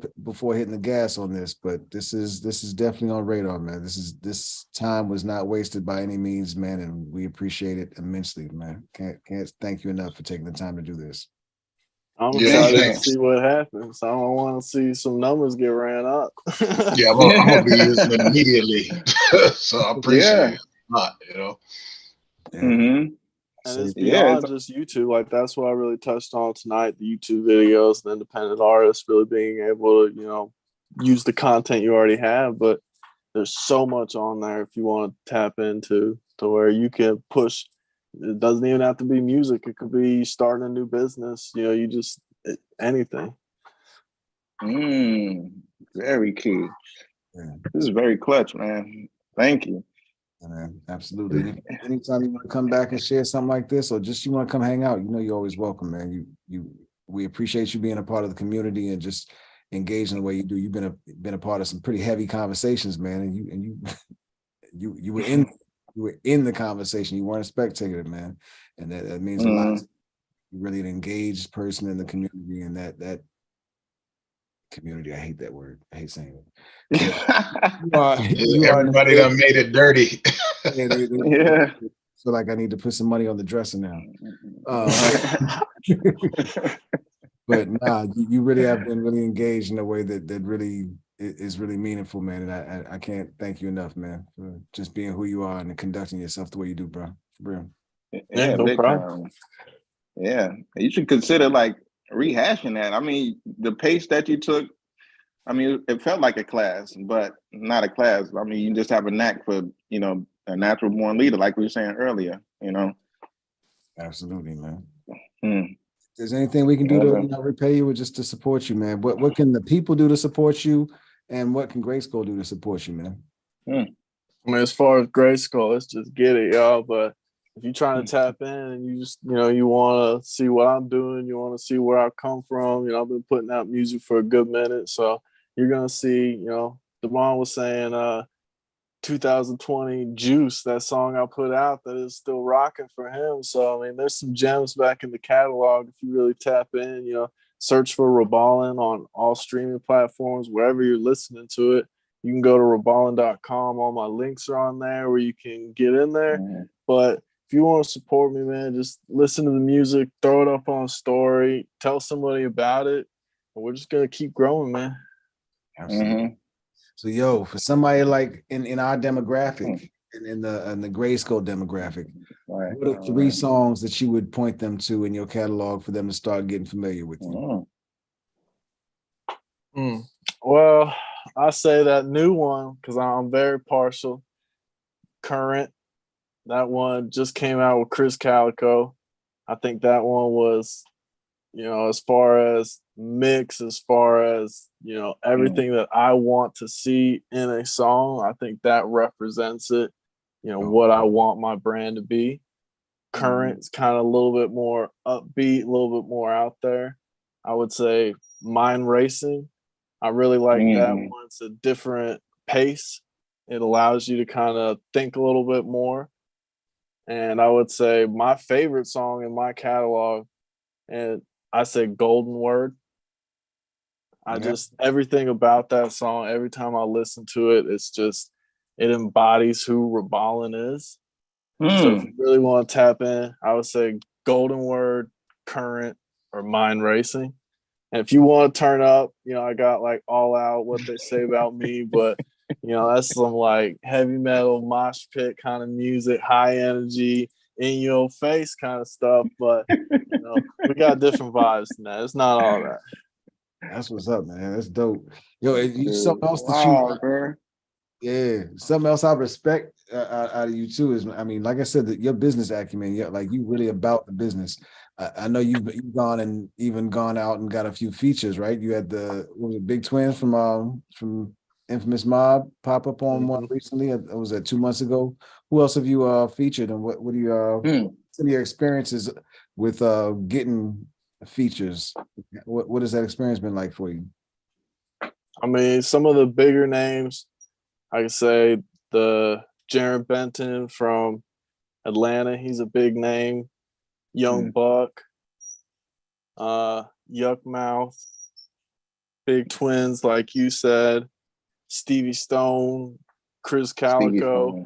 hitting the gas on this, but this is definitely on radar, man. This time was not wasted by any means, man, and we appreciate it immensely, man. Can't thank you enough for taking the time to do this. I'm excited to see what happens. I don't want to see some numbers get ran up. Yeah, I'm gonna be using it immediately. So I appreciate it a lot, you know. And it's beyond just YouTube. Like, that's what I really touched on tonight, the YouTube videos, the independent artists really being able to, you know, use the content you already have. But there's so much on there if you want to tap into, to where you can push. It doesn't even have to be music. It could be starting a new business. You know, you just, anything. Very key. Yeah. This is very clutch, man. Thank you. Man, absolutely. Anytime you want to come back and share something like this, or just you want to come hang out, you know you're always welcome, man. We appreciate you being a part of the community and just engaging the way you do. You've been a part of some pretty heavy conversations, man, and you were in the conversation. You weren't a spectator, man, and that means a lot. You're really an engaged person in the community, and that community. I hate that word. I hate saying it. Everybody done made it dirty. Yeah. So like I need to put some money on the dresser now. But nah, you really have been really engaged in a way that really is really meaningful, man. And I can't thank you enough, man, for just being who you are and conducting yourself the way you do, bro. For real. Yeah, no problem. Yeah, you should consider like rehashing that. I mean, the pace that you took, I mean, it felt like a class, but not a class. I mean, you just have a knack for, you know, a natural born leader, like we were saying earlier, you know. Absolutely, man. If there's anything we can do to repay you or just to support you, man, what can the people do to support you, and what can GRYSKLL do to support you, man? I mean, as far as GRYSKLL, let's just get it, y'all. But if you're trying to tap in and you just, you know, you want to see what I'm doing, you want to see where I come from, you know, I've been putting out music for a good minute. So you're going to see, you know, Devon was saying 2020 Juice, that song I put out that is still rocking for him. So, I mean, there's some gems back in the catalog if you really tap in, you know, search for Riballin on all streaming platforms, wherever you're listening to it. You can go to Riballin.com. All my links are on there where you can get in there. But if you want to support me, man, just listen to the music, throw it up on a story, tell somebody about it, and we're just going to keep growing, man. Absolutely. So, yo, for somebody like in our demographic and in the GRYSKLL demographic, what are 3 songs that you would point them to in your catalog for them to start getting familiar with you? Well, I say that new one because I'm very partial. Current. That one just came out with Chris Calico. I think that one was, you know, as far as mix, as far as, you know, everything that I want to see in a song, I think that represents it, you know, what I want my brand to be. Current is kind of a little bit more upbeat, a little bit more out there. I would say Mind Racing. I really like that one. It's a different pace. It allows you to kind of think a little bit more. And I would say my favorite song in my catalog, and I say Golden Word. I just, everything about that song, every time I listen to it, it's just, it embodies who Riballin is. So if you really want to tap in, I would say Golden Word, Current, or Mind Racing. And if you want to turn up, you know, I got like All Out, What They Say About Me, but you know, that's some like heavy metal mosh pit kind of music, high energy, in your face kind of stuff. But you know, we got different vibes than that. It's not all that. That's what's up, man. That's dope. Yo, you something else that Wow, bro. yeah, something else I respect out of you too is, I mean, like I said, that your business acumen, like you really about the business. I know you've gone and even gone out and got a few features, right? You had the what was it, Big Twins from Infamous Mob pop up on one recently. It was 2 months ago. Who else have you featured, and what do you some of your experiences with getting features? What has that experience been like for you? I mean, some of the bigger names, I could say the Jared Benton from Atlanta. He's a big name. Young Buck, Yuck Mouth, Big Twins, like you said, Stevie Stone, Chris Calico.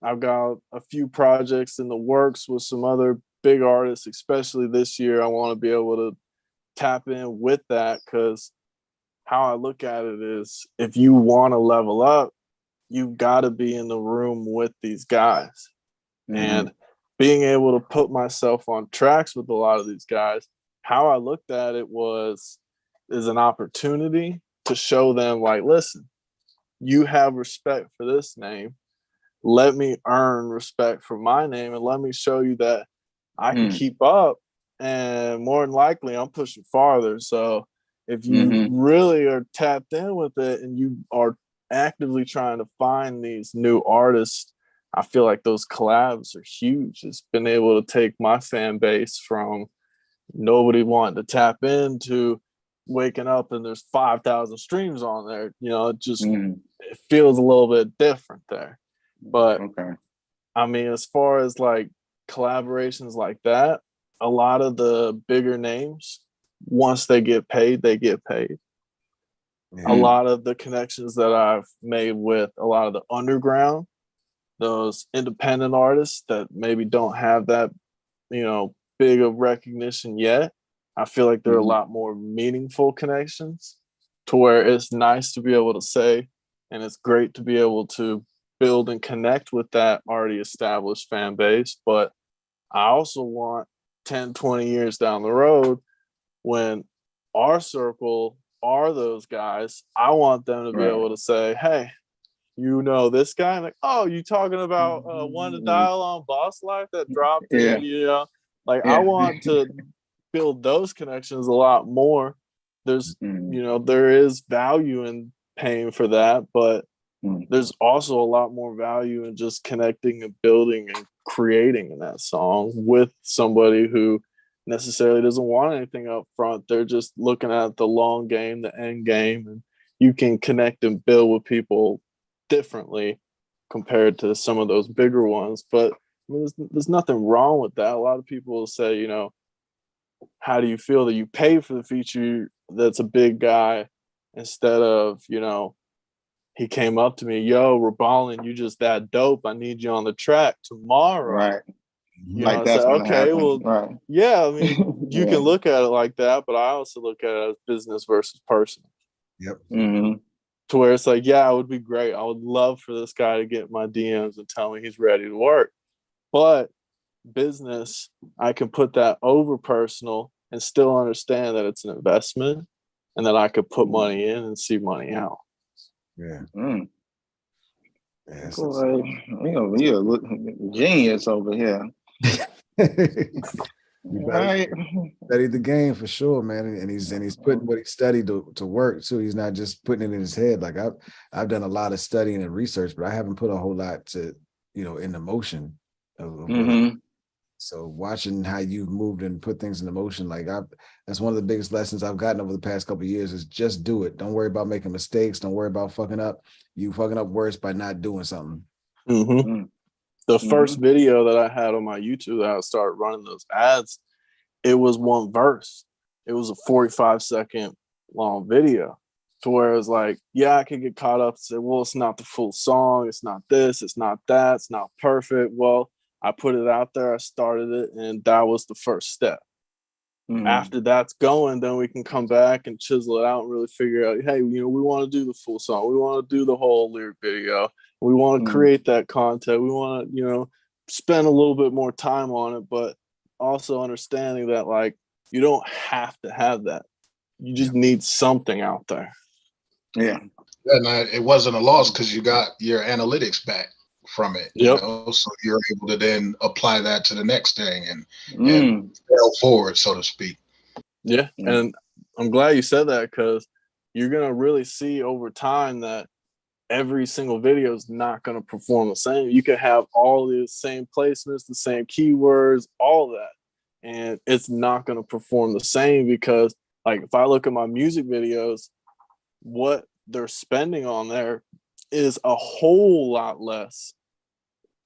I've got a few projects in the works with some other big artists, especially this year. I want to be able to tap in with that, because how I look at it is, if you want to level up, you've got to be in the room with these guys. And being able to put myself on tracks with a lot of these guys, how I looked at it is an opportunity to show them, like, listen, you have respect for this name. Let me earn respect for my name, and let me show you that I can keep up. And more than likely, I'm pushing farther. So if you really are tapped in with it and you are actively trying to find these new artists, I feel like those collabs are huge. It's been able to take my fan base from nobody wanting to tap into waking up and there's 5,000 streams on there. You know, it just it feels a little bit different there. But I mean, as far as like collaborations like that, a lot of the bigger names, once they get paid, they get paid. A lot of the connections that I've made with a lot of the underground, those independent artists that maybe don't have that, you know, big of recognition yet, I feel like there are a lot more meaningful connections, to where it's nice to be able to say, and it's great to be able to build and connect with that already established fan base. But I also want 10, 20 years down the road, when our circle are those guys, I want them to be able to say, hey, you know this guy? Like, oh, you talking about One to Dial on Boss Life that dropped in, you know? Like, I want to build those connections a lot more. There's, you know, there is value in paying for that, but there's also a lot more value in just connecting and building and creating in that song with somebody who necessarily doesn't want anything up front. They're just looking at the long game, the end game, and you can connect and build with people differently compared to some of those bigger ones. But I mean, there's nothing wrong with that. A lot of people will say, you know, how do you feel that you pay for the feature that's a big guy, instead of, you know, he came up to me, yo, Riballin, you just that dope. I need you on the track tomorrow. Right. You Like know, I that's said, gonna okay, happen. well, Right. yeah, I mean, you can look at it like that, but I also look at it as business versus personal. Yep. To where it's like, yeah, it would be great. I would love for this guy to get my DMs and tell me he's ready to work. But business, I can put that over personal and still understand that it's an investment, and that I could put money in and see money out. Yeah. Boy, you're a genius over here. Right. Studied the game for sure, man, and he's putting what he studied to work too. He's not just putting it in his head. Like I've done a lot of studying and research, but I haven't put a whole lot to, you know, into motion of what so watching how you've moved and put things into motion, like that's one of the biggest lessons I've gotten over the past couple of years, is just do it. Don't worry about making mistakes. Don't worry about fucking up. You fucking up worse by not doing something. The first video that I had on my YouTube that I started running those ads, it was one verse. It was a 45-second long video, to where it was like, yeah, I could get caught up and say, well, it's not the full song. It's not this. It's not that. It's not perfect. Well, I put it out there. I started it, and that was the first step. After that's going, then we can come back and chisel it out and really figure out, hey, you know, we want to do the full song. We want to do the whole lyric video. We want to create that content. We want to, you know, spend a little bit more time on it, but also understanding that, like, you don't have to have that. you just need something out there. Yeah. And it wasn't a loss because you got your analytics back from it. You Yep. know, so you're able to then apply that to the next thing and Mm. fail forward, so to speak. Yeah. Mm. And I'm glad you said that, because you're going to really see over time that every single video is not going to perform the same. You could have all the same placements, the same keywords, all that, and it's not going to perform the same, because like if I look at my music videos, what they're spending on there is a whole lot less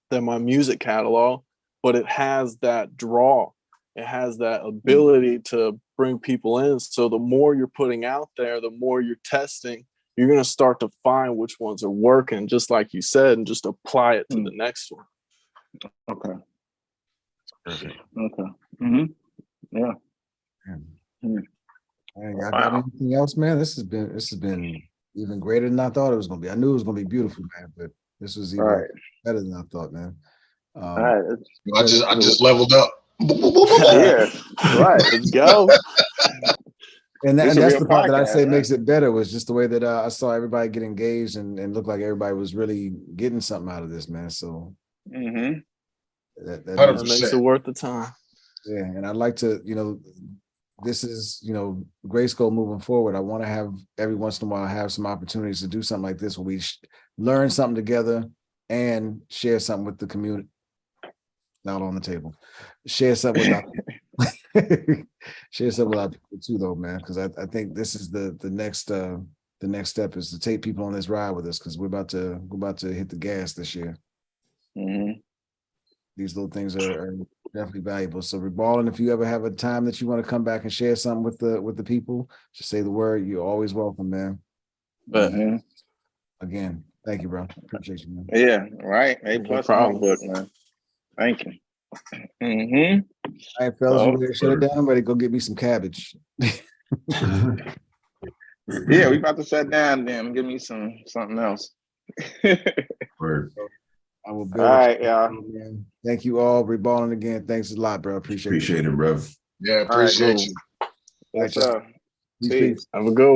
than my music catalog, but it has that draw. It has that ability to bring people in. So the more you're putting out there, the more you're testing, you're going to start to find which ones are working, just like you said, and just apply it to the next one. Okay. Perfect. Okay. Mm-hmm. Yeah. Hey, y'all got anything else, man? This has been even greater than I thought it was gonna be. I knew it was gonna be beautiful, man, but this was even better than I thought, man. All right. I just leveled up. Yeah. Right. Let's go. And It's a that's real the part that I podcast, say right? makes it better, was just the way that I saw everybody get engaged and looked like everybody was really getting something out of this, man. So Mm-hmm. that 100%. makes it worth the time. yeah, and I'd like to, this is, GRYSKLL moving forward. I want to have every once in a while have some opportunities to do something like this where we learn something together and share something with the community. Not on the table. Share something with share something with our people too, though, man. Because I think this is the next step, is to take people on this ride with us, because we're about to hit the gas this year. Mm-hmm. These little things are definitely valuable. So Riballin, if you ever have a time that you want to come back and share something with the people, just say the word. You're always welcome, man. But Again, thank you, bro. Appreciate you, man. Yeah. Right. A No plus in my problem. book, man. Thank you. Mm-hmm. All right, fellas, Oh, you ready to shut it down? I'm ready to go get me some cabbage. Yeah, we about to shut down then. Give me something else. Word. I will All build. right, y'all. Man. Thank you all. Riballin again. Thanks a lot, bro. Appreciate Appreciate it, bro. Yeah, All right, appreciate cool. you. Yes, y'all. sir. Peace, Peace. peace. Have a good one.